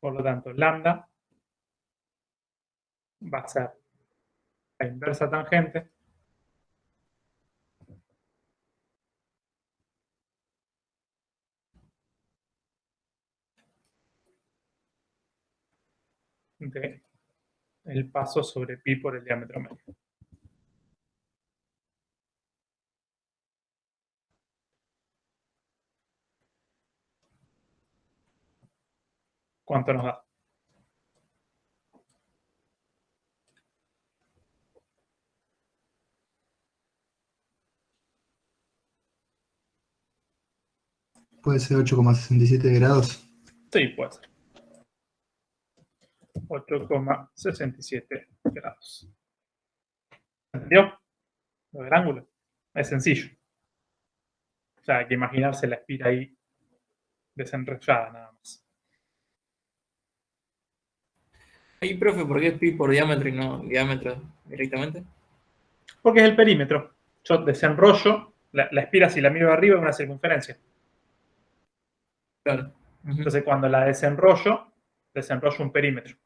Por lo tanto, lambda va a ser la inversa tangente de el paso sobre pi por el diámetro medio. ¿Cuánto nos da? Puede ser 8,67 grados. Sí, puede ser. 8,67 grados. ¿Entendió? Lo del ángulo. Es sencillo. O sea, hay que imaginarse la espira ahí desenrollada nada más. Ahí, profe, ¿por qué es pi por diámetro y no diámetro directamente? Porque es el perímetro. Yo desenrollo, la espira si la miro de arriba es una circunferencia. Claro. Ujú. Entonces cuando la desenrollo un perímetro.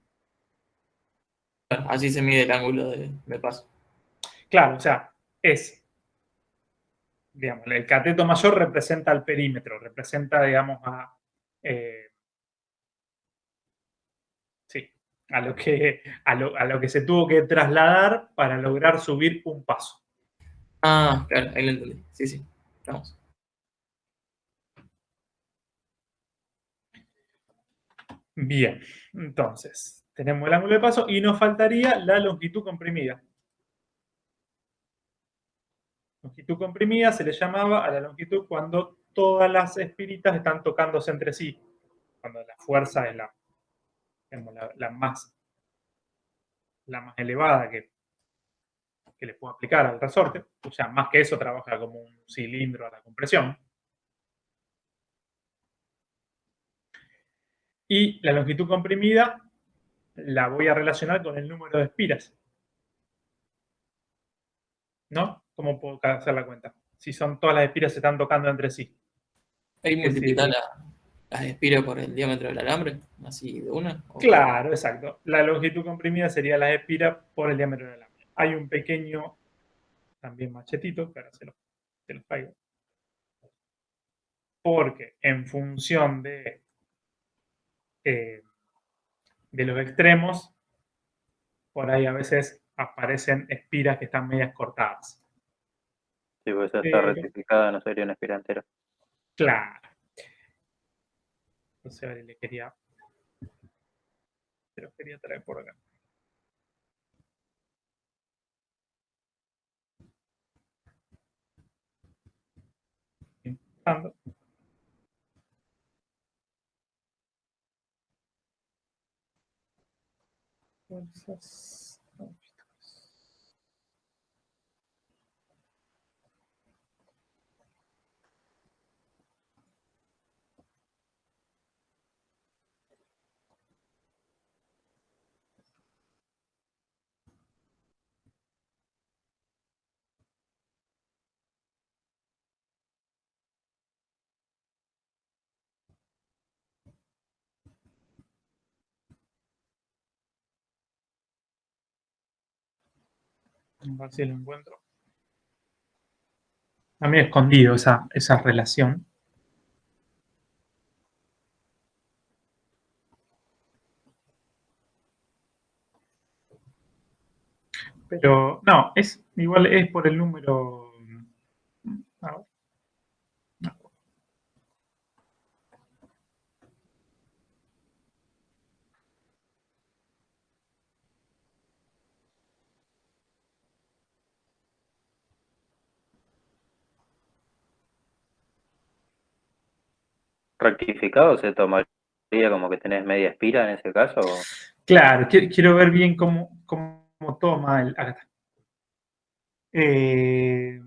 Claro, así se mide el ángulo de paso. Claro, o sea, es, digamos, el cateto mayor representa el perímetro, representa, digamos, sí, a lo que se tuvo que trasladar para lograr subir un paso. Ah, claro, ahí lo entendí. Sí, sí. Vamos. Bien, entonces, tenemos el ángulo de paso y nos faltaría la longitud comprimida. Longitud comprimida se le llamaba a la longitud cuando todas las espiritas están tocándose entre sí, cuando la fuerza es digamos, la más elevada que le puedo aplicar al resorte. O sea, más que eso trabaja como un cilindro a la compresión. Y la longitud comprimida la voy a relacionar con el número de espiras. ¿No? ¿Cómo puedo hacer la cuenta? Si son todas las espiras se están tocando entre sí. Ahí Es decir, multiplicar las espiras por el diámetro del alambre, así de una. claro, exacto. La longitud comprimida sería la espiras por el diámetro del alambre. Hay un pequeño, también machetito, que ahora se los traigo. Porque en función eh, de los extremos, por ahí a veces aparecen espiras que están medias cortadas. Sí, pues esa está Pero, rectificada, no sería una espira entera. claro. Entonces, a ver, se los quería traer por acá. Ando. Fuerzas. A ver si lo encuentro. A mí escondido esa relación. Pero no, igual es por el número. A ver, no. ¿Rectificado se tomaría como que tenés media espira en ese caso? Claro, quiero ver bien cómo toma el. Acá está. Eh,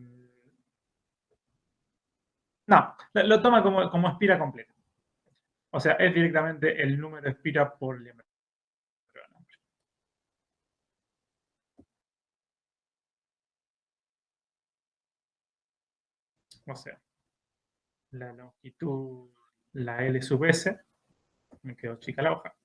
no, lo toma como espira completa. O sea, es directamente el número de espira por el diámetro. O sea, la longitud, la L sub S, me quedó chica la hoja.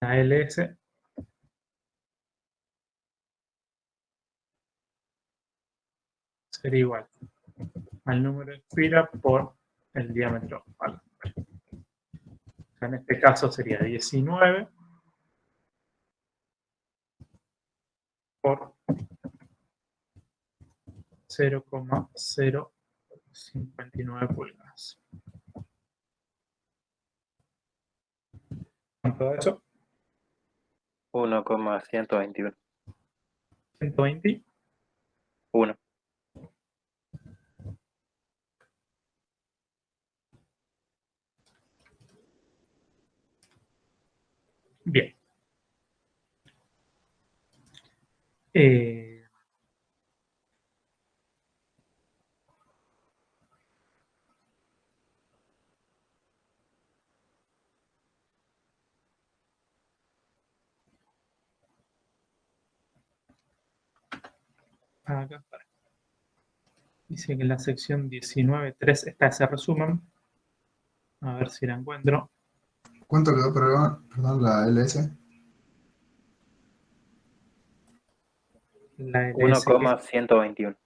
La LS sería igual al número de espira por el diámetro al hombre. O sea, en este caso sería 19 por 0,059 pulgadas. ¿Cuánto da eso? 1,121. 120. 1. Bien. Acá, dice que en la sección 19.3 está ese resumen. A ver si la encuentro. ¿Cuánto quedó, perdón, la LS? La LS 1,121.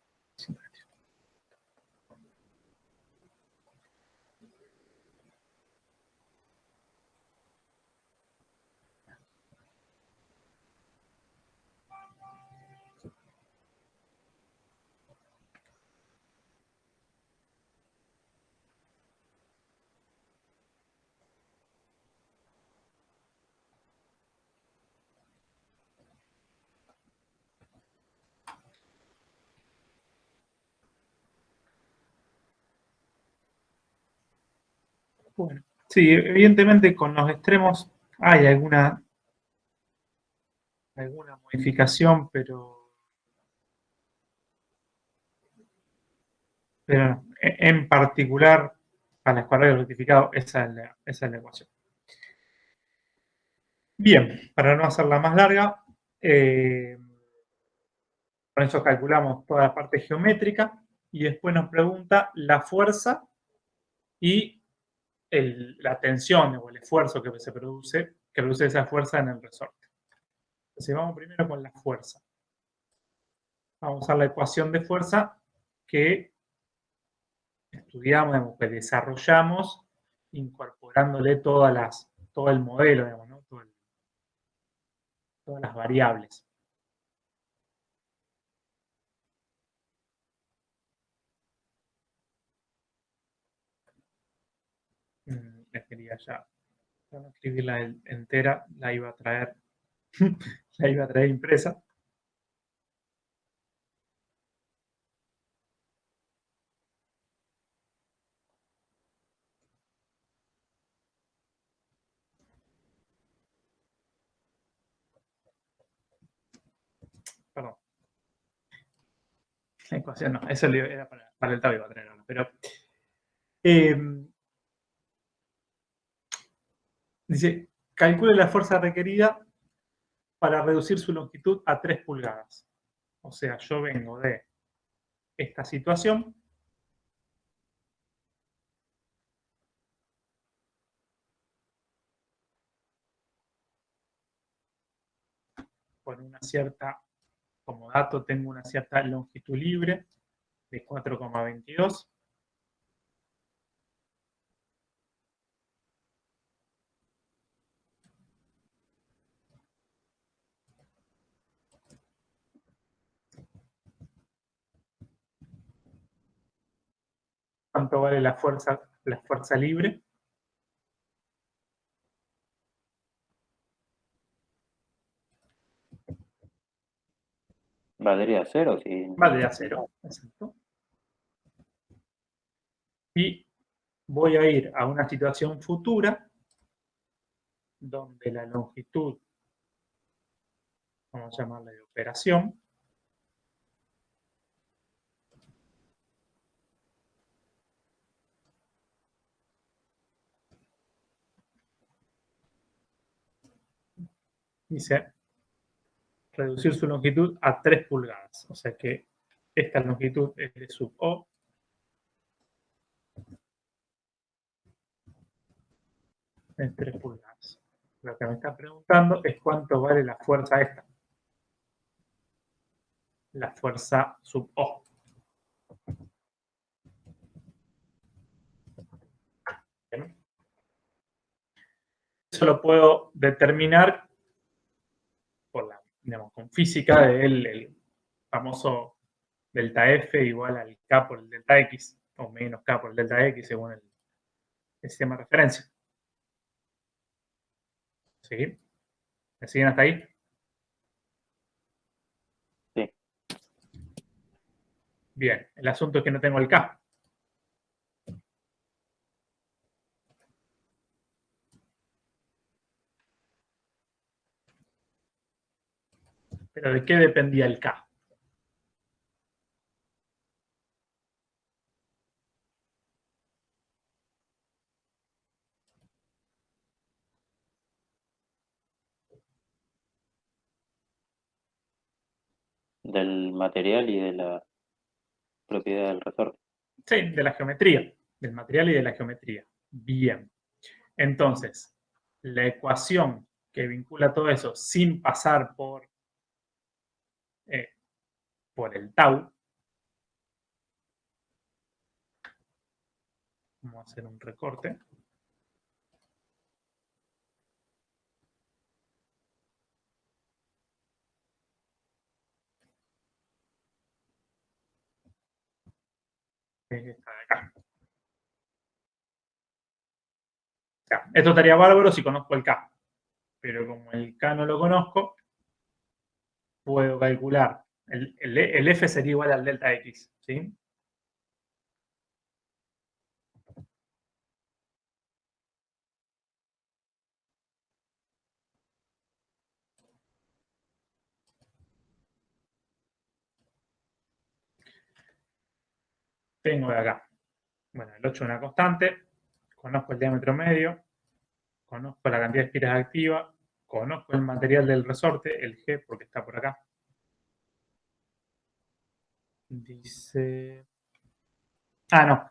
Bueno, sí, evidentemente con los extremos hay alguna modificación, pero no. En particular, para el cuadrado rectificado, esa es la ecuación. Bien, para no hacerla más larga, con eso calculamos toda la parte geométrica y después nos pregunta la fuerza y la tensión o el esfuerzo que produce esa fuerza en el resorte. Entonces vamos primero con la fuerza. Vamos a usar la ecuación de fuerza que estudiamos, que desarrollamos, incorporándole todo el modelo, digamos, ¿no? Todas las variables. Les quería ya no escribirla entera, la iba a traer, la iba a traer impresa. Perdón. La ecuación no, eso era para el tablo iba a traer ahora, pero dice, calcule la fuerza requerida para reducir su longitud a 3 pulgadas. O sea, yo vengo de esta situación, con una cierta, como dato tengo una cierta longitud libre de 4,22. ¿Cuánto vale la fuerza libre? Valdría 0 si. Valdría 0, exacto. Y voy a ir a una situación futura donde la longitud, vamos a llamarla de operación, dice reducir su longitud a 3 pulgadas. O sea que esta longitud es de sub O. En 3 pulgadas. Lo que me está preguntando es cuánto vale la fuerza esta. La fuerza sub O. ¿Bien? Eso lo puedo determinar por digamos, con física del famoso delta F igual al K por el delta X, o menos K por el delta X, según el sistema de referencia. ¿Sí? ¿Me siguen hasta ahí? Sí. Bien, el asunto es que no tengo el K. ¿Pero de qué dependía el K? Del material y de la propiedad del resorte. Sí, de la geometría, del material y de la geometría. Bien. Entonces, la ecuación que vincula todo eso sin pasar por el tau, vamos a hacer un recorte. Es esta de acá. Ya, esto estaría bárbaro si conozco el K, pero como el K no lo conozco, puedo calcular. El F sería igual al delta X, ¿sí? Tengo de acá. Bueno, el 8 es una constante, conozco el diámetro medio, conozco la cantidad de espiras activas, conozco el material del resorte, el G, porque está por acá. Dice... Ah, no.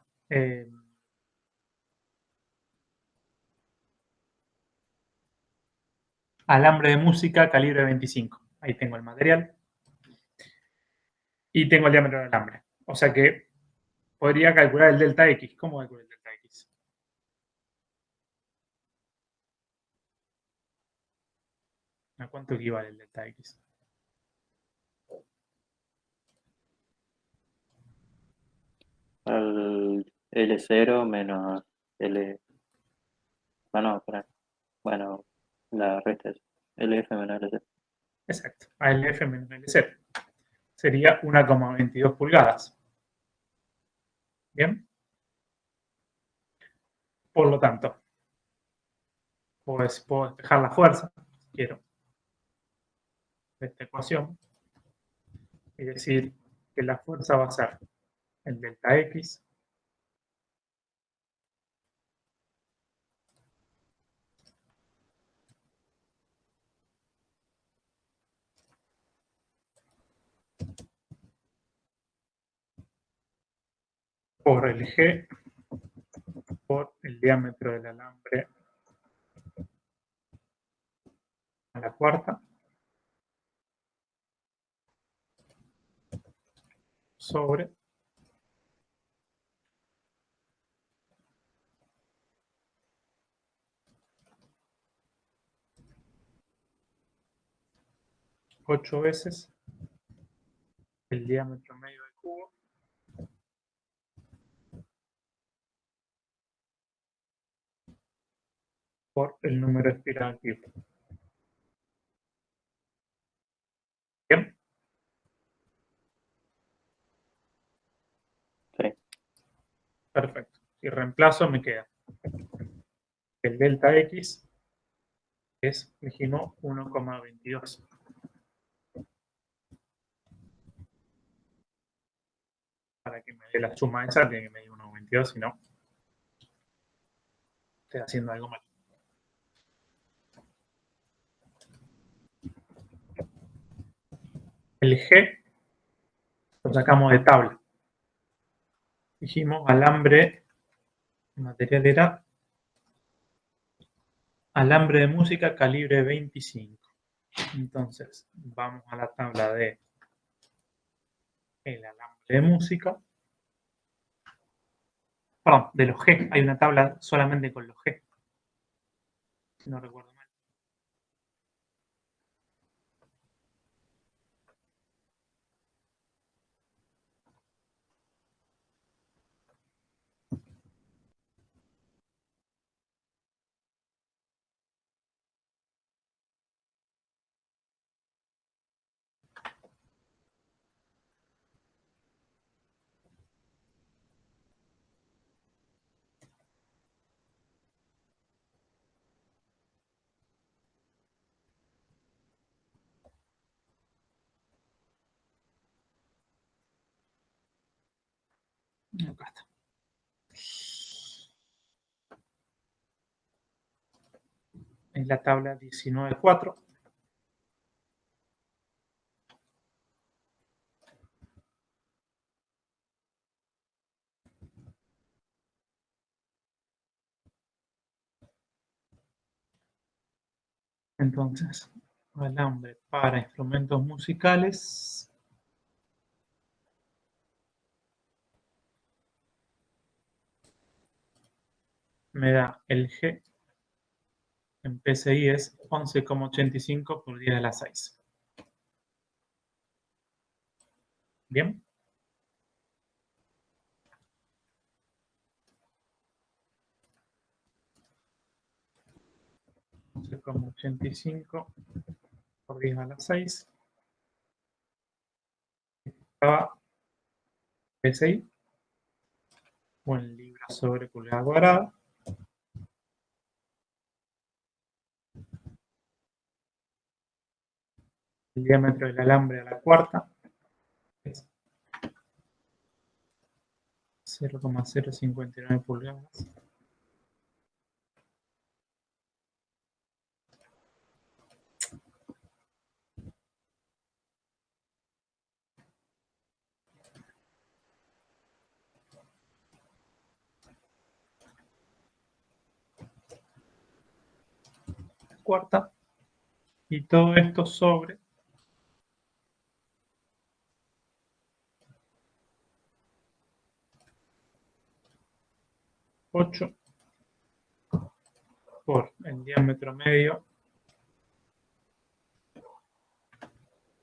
Alambre de música, calibre 25. Ahí tengo el material. Y tengo el diámetro del alambre. O sea que podría calcular el delta X. ¿Cómo calculo el delta X? ¿A cuánto equivale el delta X? Al L0 menos L. Bueno, espera. Bueno, la resta es LF menos LC. Exacto. ALF menos LC. Sería 1,22 pulgadas. ¿Bien? Por lo tanto, pues puedo despejar la fuerza, si quiero, de esta ecuación, y decir que la fuerza va a ser el delta X por el G por el diámetro del alambre a la cuarta sobre 8 veces el diámetro medio del cubo por el número de espiral activo. ¿Bien? Sí. Perfecto. Si reemplazo me queda el delta X es, dijimos, 1,22. Para que me dé la suma esa, tiene que medir 1,22, si no, estoy haciendo algo mal. El G lo sacamos de tabla. Dijimos alambre, el material era alambre de música calibre 25. Entonces, vamos a la tabla de el alambre de música. Perdón, de los G. Hay una tabla solamente con los G. Si no recuerdo mal. Acá está. Es la tabla 19.4. Entonces, alambre para instrumentos musicales. Me da el G en PSI es 11,85 por 10 a la 6. Bien. Como 85 por 10 a la 6. Estaba PSI o en libras sobre pulgada cuadrada. El diámetro del alambre a la cuarta es 0,059 pulgadas. Cuarta. Y todo esto sobre 8 por el diámetro medio.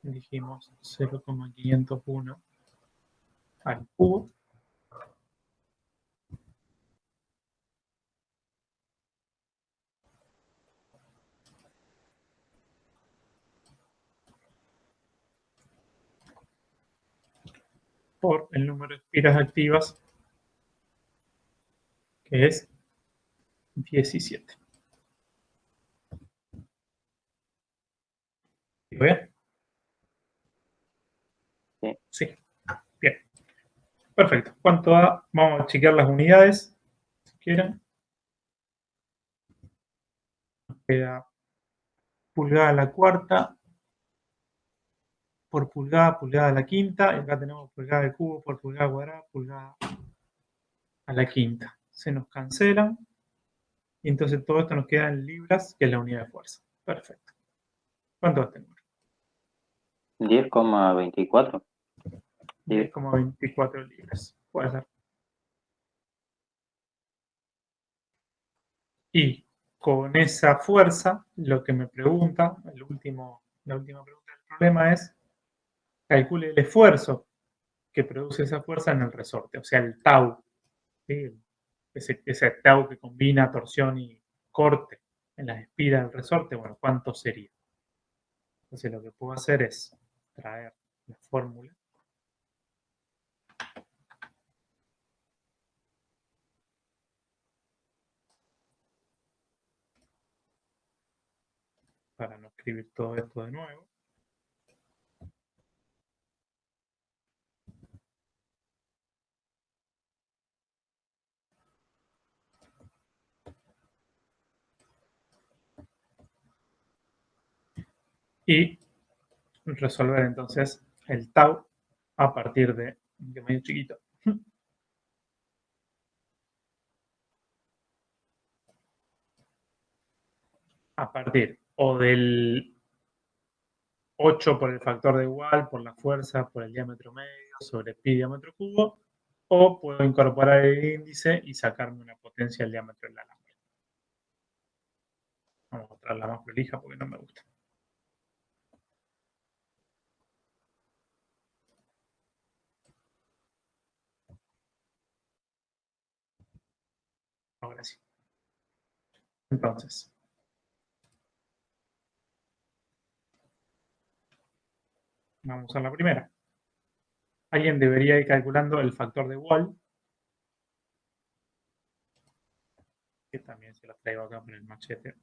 Dijimos 0,501 al cubo. Por el número de espiras activas, que es 17. ¿Digo bien? Sí. Sí. Bien. Perfecto. ¿Cuánto da? Vamos a chequear las unidades, si quieren. Nos queda pulgada a la cuarta, por pulgada, pulgada a la quinta, y acá tenemos pulgada de cubo por pulgada cuadrada, pulgada a la quinta. Se nos cancelan, y entonces todo esto nos queda en libras, que es la unidad de fuerza. Perfecto. ¿Cuánto va a tener? 10,24. 10,24 libras. Puede ser. Y con esa fuerza, lo que me pregunta, la última pregunta del problema es, calcule el esfuerzo que produce esa fuerza en el resorte, o sea, el tau, ¿sí? Ese tau que combina torsión y corte en las espiras del resorte, bueno, ¿cuánto sería? Entonces lo que puedo hacer es traer la fórmula para no escribir todo esto de nuevo. Y resolver entonces el tau a partir de, que es medio chiquito, a partir o del 8 por el factor de igual, por la fuerza, por el diámetro medio, sobre pi diámetro cubo, o puedo incorporar el índice y sacarme una potencia del diámetro del alambre. Vamos a traerla más prolija porque no me gusta. Ahora sí. Entonces, vamos a la primera. Alguien debería ir calculando el factor de Wall, que también se lo traigo acá por el machete.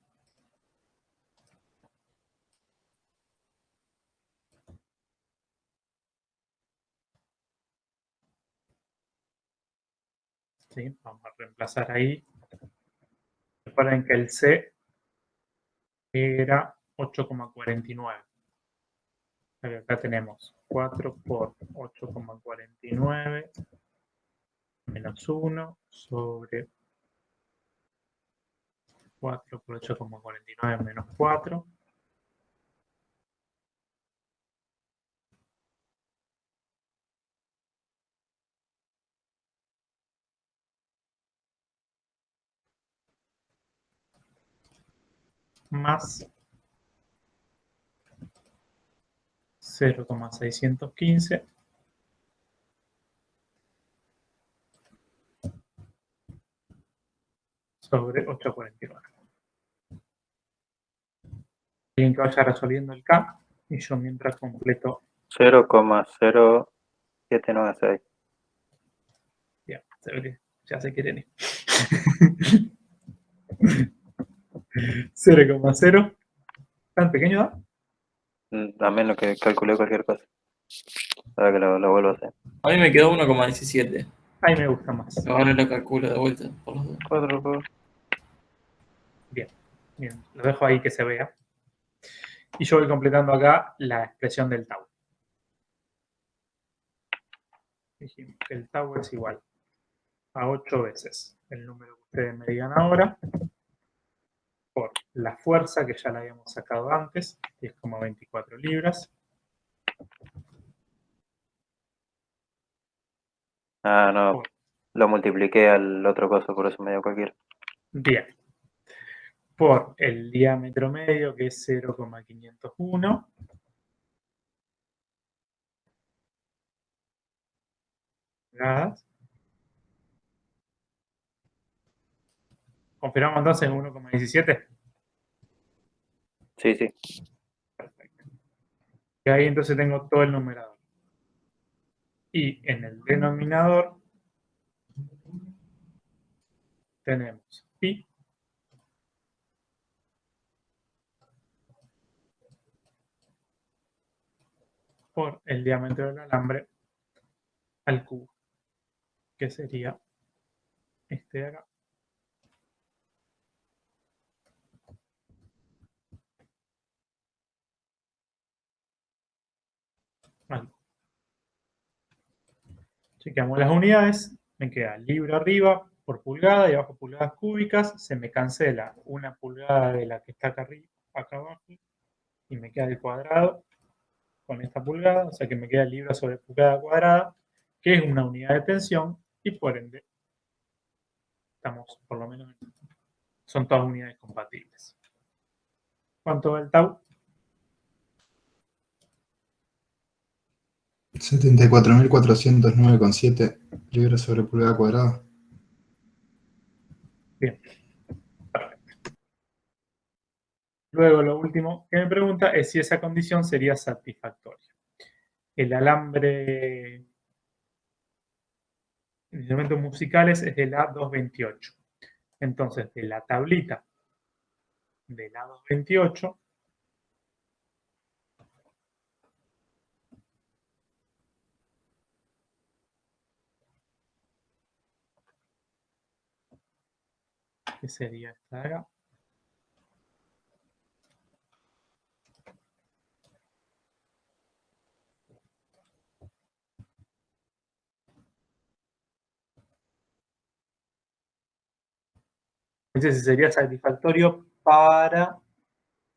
¿Sí? Vamos a reemplazar ahí. Recuerden que el C era 8,49. Acá tenemos 4 por 8,49 menos 1 sobre 4 por 8,49 menos 4. Más 0,615 sobre 8,49. Alguien que vaya resolviendo el K y yo mientras completo. 0,0796. Ya, se ve que ya sé que tiene. 0,0. ¿Tan pequeño da? A menos que calculé cualquier cosa. Ahora que lo vuelvo a hacer. A mí me quedó 1,17. Ahí me gusta más. Ahora lo calculo de vuelta por los dos. 4 por... Bien, bien. Lo dejo ahí que se vea. Y yo voy completando acá la expresión del tau. Dijimos que el tau es igual a 8 veces el número que ustedes me digan ahora por la fuerza que ya la habíamos sacado antes, 10,24 libras. Ah, no. Por Lo multipliqué al otro coso, por eso me dio cualquiera. Bien. Por el diámetro medio, que es 0,501. Pulgadas. Confirmamos entonces 1,17. Sí, sí. Perfecto. Y ahí entonces tengo todo el numerador. Y en el denominador tenemos pi por el diámetro del alambre al cubo, que sería este de acá. Al cubo. Chequeamos las unidades, me queda libra arriba por pulgada y abajo pulgadas cúbicas, se me cancela una pulgada de la que está acá arriba, acá abajo, y me queda el cuadrado con esta pulgada, o sea que me queda libra sobre pulgada cuadrada, que es una unidad de tensión, y por ende estamos, por lo menos, son todas unidades compatibles. ¿Cuánto va el tau? 74.409,7 libras sobre pulgada cuadrada. Bien, perfecto. Luego, lo último que me pregunta es si esa condición sería satisfactoria. El alambre en instrumentos musicales es del A228. Entonces, de la tablita del A228, que sería esta de acá, dice si sería satisfactorio para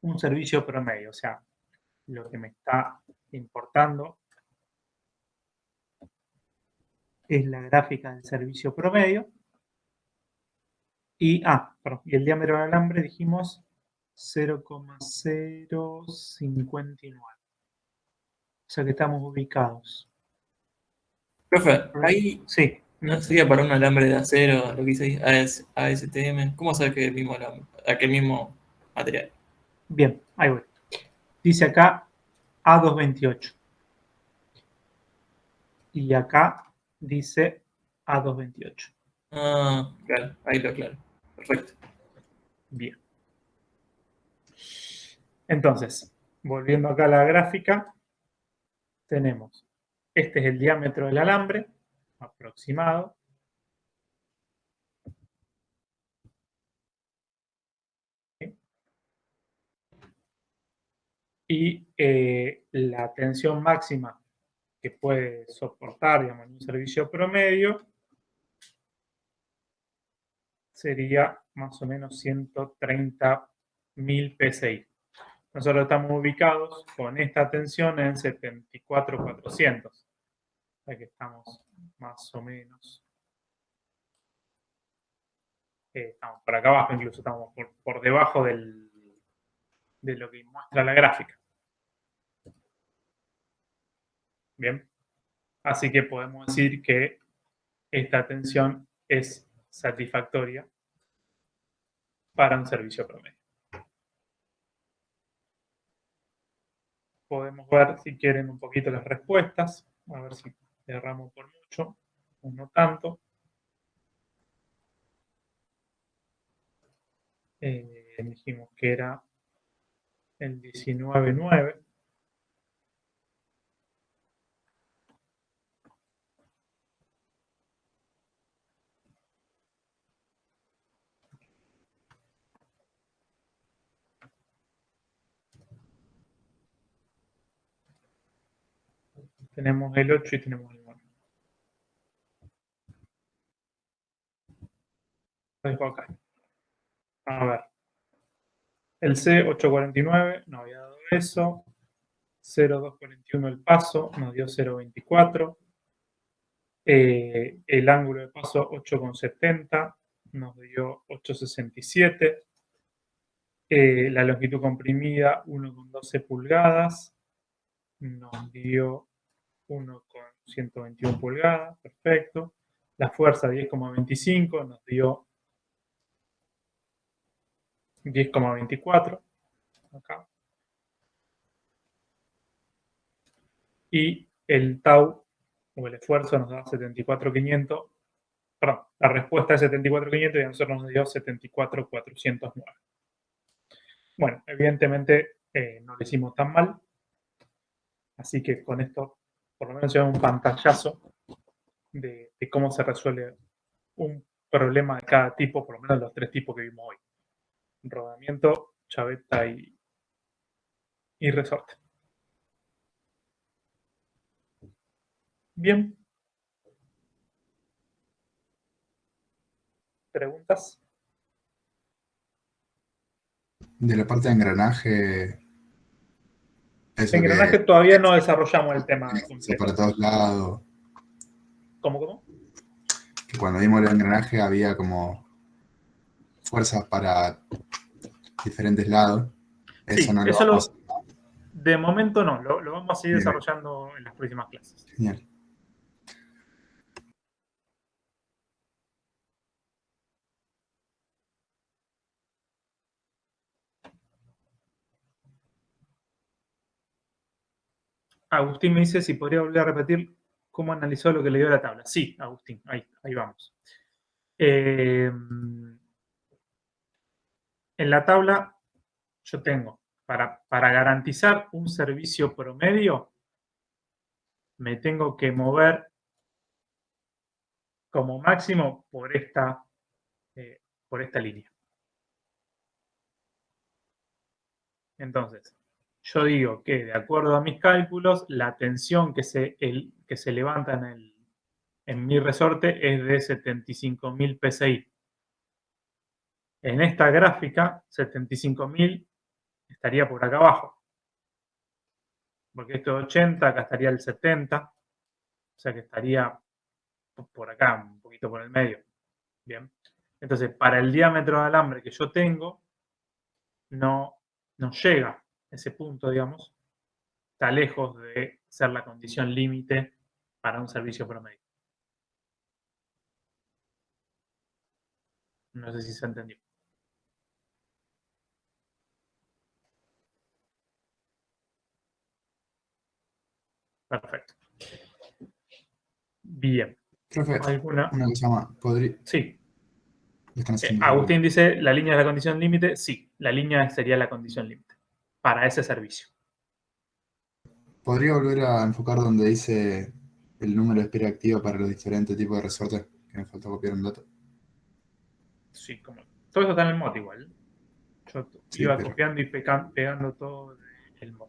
un servicio promedio. O sea, lo que me está importando es la gráfica del servicio promedio. Y el diámetro del alambre dijimos 0,059. O sea que estamos ubicados. Profe, ahí Sí, no sería para un alambre de acero, lo que dice ahí, ASTM. ¿Cómo sabe que es el mismo alambre, aquel mismo material? bien, ahí voy. Dice acá A228. Y acá dice A228. Ah, claro, ahí lo aclaro. Perfecto. Bien. Entonces, volviendo acá a la gráfica, tenemos, este es el diámetro del alambre aproximado. Y la tensión máxima que puede soportar, digamos, en un servicio promedio sería más o menos 130.000 PSI. Nosotros estamos ubicados con esta tensión en 74.400. O sea que estamos más o menos, estamos por acá abajo, incluso estamos por debajo de lo que muestra la gráfica. Bien, así que podemos decir que esta tensión es satisfactoria para un servicio promedio. Podemos ver, si quieren, un poquito las respuestas, a ver si erramos por mucho o no tanto. Dijimos que era el 19.9. Tenemos el 8 y tenemos el 9. Lo dejo acá. A ver. El C849 nos había dado eso. 0,241 el paso, nos dio 0,24. El ángulo de paso 8,70 nos dio 8,67. La longitud comprimida 1,12 pulgadas nos dio 1,121 pulgadas, perfecto. La fuerza 10,25 nos dio 10,24 acá. Y el tau o el esfuerzo nos da 74.500. Perdón, la respuesta es 74.500 y a nosotros nos dio 74.409. Bueno, evidentemente no lo hicimos tan mal. Así que con esto, por lo menos, llevamos un pantallazo de cómo se resuelve un problema de cada tipo, por lo menos los 3 tipos que vimos hoy. Rodamiento, chaveta y resorte. Bien. ¿Preguntas? De la parte de engranaje, eso En engranaje que todavía no desarrollamos el tema se completo. para todos lados, ¿Cómo? que cuando vimos el engranaje había como fuerzas para diferentes lados. Eso Sí, no lo eso vamos. de momento no, lo vamos a seguir Bien. desarrollando en las próximas clases. Genial. Agustín me dice si podría volver a repetir cómo analizó lo que le dio la tabla. Sí, Agustín, ahí vamos. En la tabla yo tengo, para garantizar un servicio promedio, me tengo que mover como máximo por esta línea. Entonces, yo digo que de acuerdo a mis cálculos, la tensión que se levanta en mi resorte es de 75.000 PSI. En esta gráfica, 75.000 estaría por acá abajo. Porque esto es 80, acá estaría el 70. O sea que estaría por acá, un poquito por el medio. Bien. Entonces, para el diámetro de alambre que yo tengo, no llega ese punto, digamos. Está lejos de ser la condición límite para un servicio promedio. No sé si se entendió. Perfecto. Bien. Profe, ¿Alguna? una cosa más. ¿Podría? Sí. Están haciendo Agustín dice, ¿la línea es la condición límite? Sí, la línea sería la condición límite para ese servicio. ¿Podría volver a enfocar donde dice el número de espera activa para los diferentes tipos de resortes? Que me faltó copiar un dato. Sí, como todo eso está en el mod igual. Yo Sí, iba pero copiando y pegando todo el mod.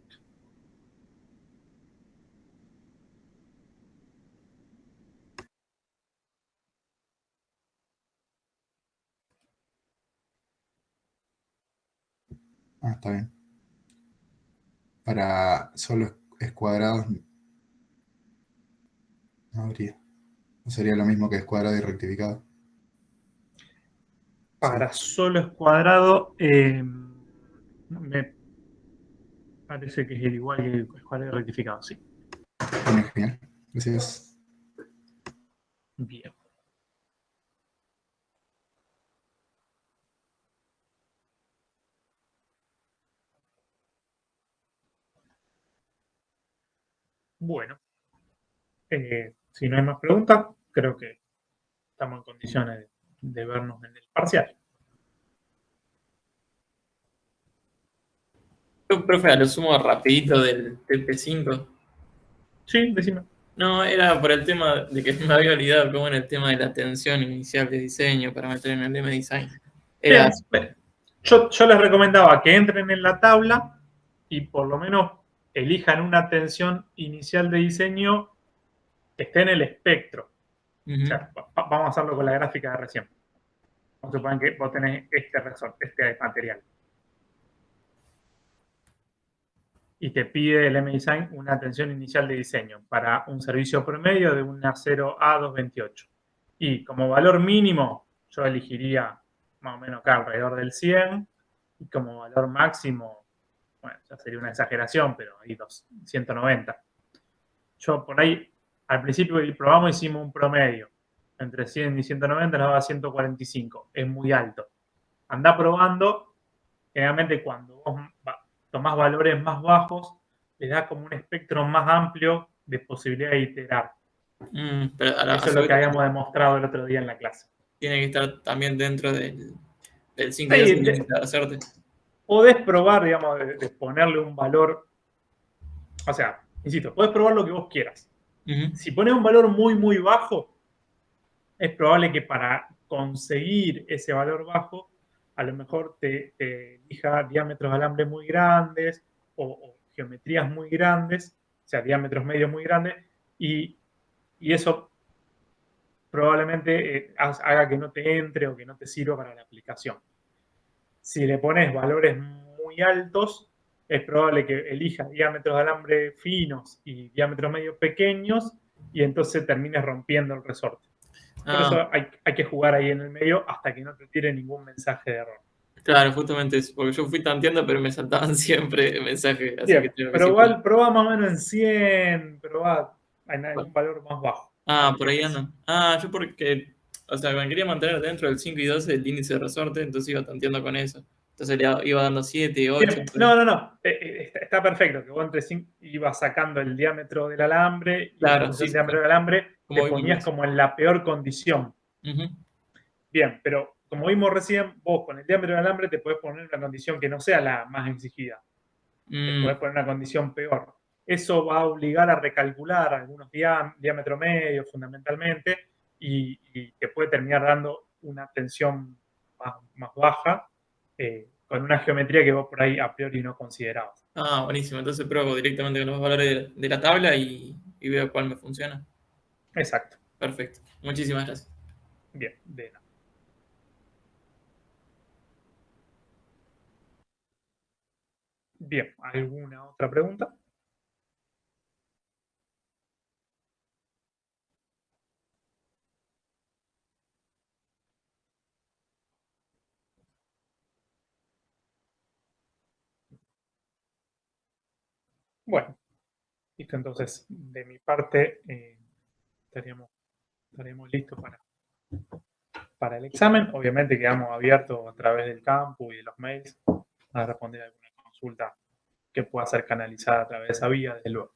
está bien. Para solo escuadrados no habría. ¿No sería lo mismo que escuadrado y rectificado? Para Sí, solo es cuadrado, me parece que es igual que el cuadrado rectificado, sí. bueno, genial. Gracias. Bien. Bueno, si no hay más preguntas, creo que estamos en condiciones de vernos en el parcial. Profe, a lo sumo rapidito del P5. Sí, decime. No, era por el tema de que me había olvidado cómo era el tema de la tensión inicial de diseño para meter en el M-Design. Era Bien, yo les recomendaba que entren en la tabla y por lo menos elijan una tensión inicial de diseño que esté en el espectro. O sea, vamos a hacerlo con la gráfica de recién. Vamos a suponer que vos tenés este resorte, este material. Y te pide el M-Design una tensión inicial de diseño para un servicio promedio de una 0A 228. Y como valor mínimo, yo elegiría más o menos acá alrededor del 100. Y como valor máximo, bueno, ya sería una exageración, pero ahí 190. Yo por ahí, al principio del programa hicimos un promedio. Entre 100 y 190 nos daba 145. Es muy alto. Anda probando. Generalmente cuando vos tomás valores más bajos, les da como un espectro más amplio de posibilidad de iterar. pero Eso es lo que habíamos demostrado el otro día en la clase. tiene que estar también dentro del 5 y 2 Sí, el límite de hacerte. podés probar, digamos, de ponerle un valor. O sea, insisto, podés probar lo que vos quieras. Si pones un valor muy, muy bajo, es probable que para conseguir ese valor bajo, a lo mejor te elija diámetros de alambre muy grandes o geometrías muy grandes, o sea, diámetros medios muy grandes, y eso probablemente haga que no te entre o que no te sirva para la aplicación. Si le pones valores muy altos, es probable que elija diámetros de alambre finos y diámetros medios pequeños y entonces termines rompiendo el resorte. Por eso hay que jugar ahí en el medio hasta que no te tire ningún mensaje de error. Claro, justamente eso, porque yo fui tanteando, pero me saltaban siempre mensajes. Así Bien, que pero igual probá más o menos en 100, probá en algún valor más bajo. por ahí andan. Yo porque, o sea, me quería mantener dentro del 5 y 12 el índice de resorte, entonces iba tanteando con eso. Entonces le iba dando 7, 8. Bien, no. Está perfecto que vos entre 5 ibas sacando el diámetro del alambre y Claro, en sí, el diámetro del alambre te como ponías vimos. como en la peor condición. Bien, pero como vimos recién, vos con el diámetro del alambre te podés poner una condición que no sea la más exigida. Te podés poner una condición peor. Eso va a obligar a recalcular algunos diámetros medios fundamentalmente y te puede terminar dando una tensión más baja con una geometría que vos por ahí a priori no considerabas. Buenísimo. Entonces pruebo directamente con los valores de la tabla y veo cuál me funciona. Exacto. Perfecto. Muchísimas gracias. Bien, de nada. Bien, ¿alguna otra pregunta? Bueno, listo. Entonces, de mi parte, estaríamos listos para el examen. Obviamente quedamos abiertos a través del campus y de los mails a responder alguna consulta que pueda ser canalizada a través de esa vía, desde luego.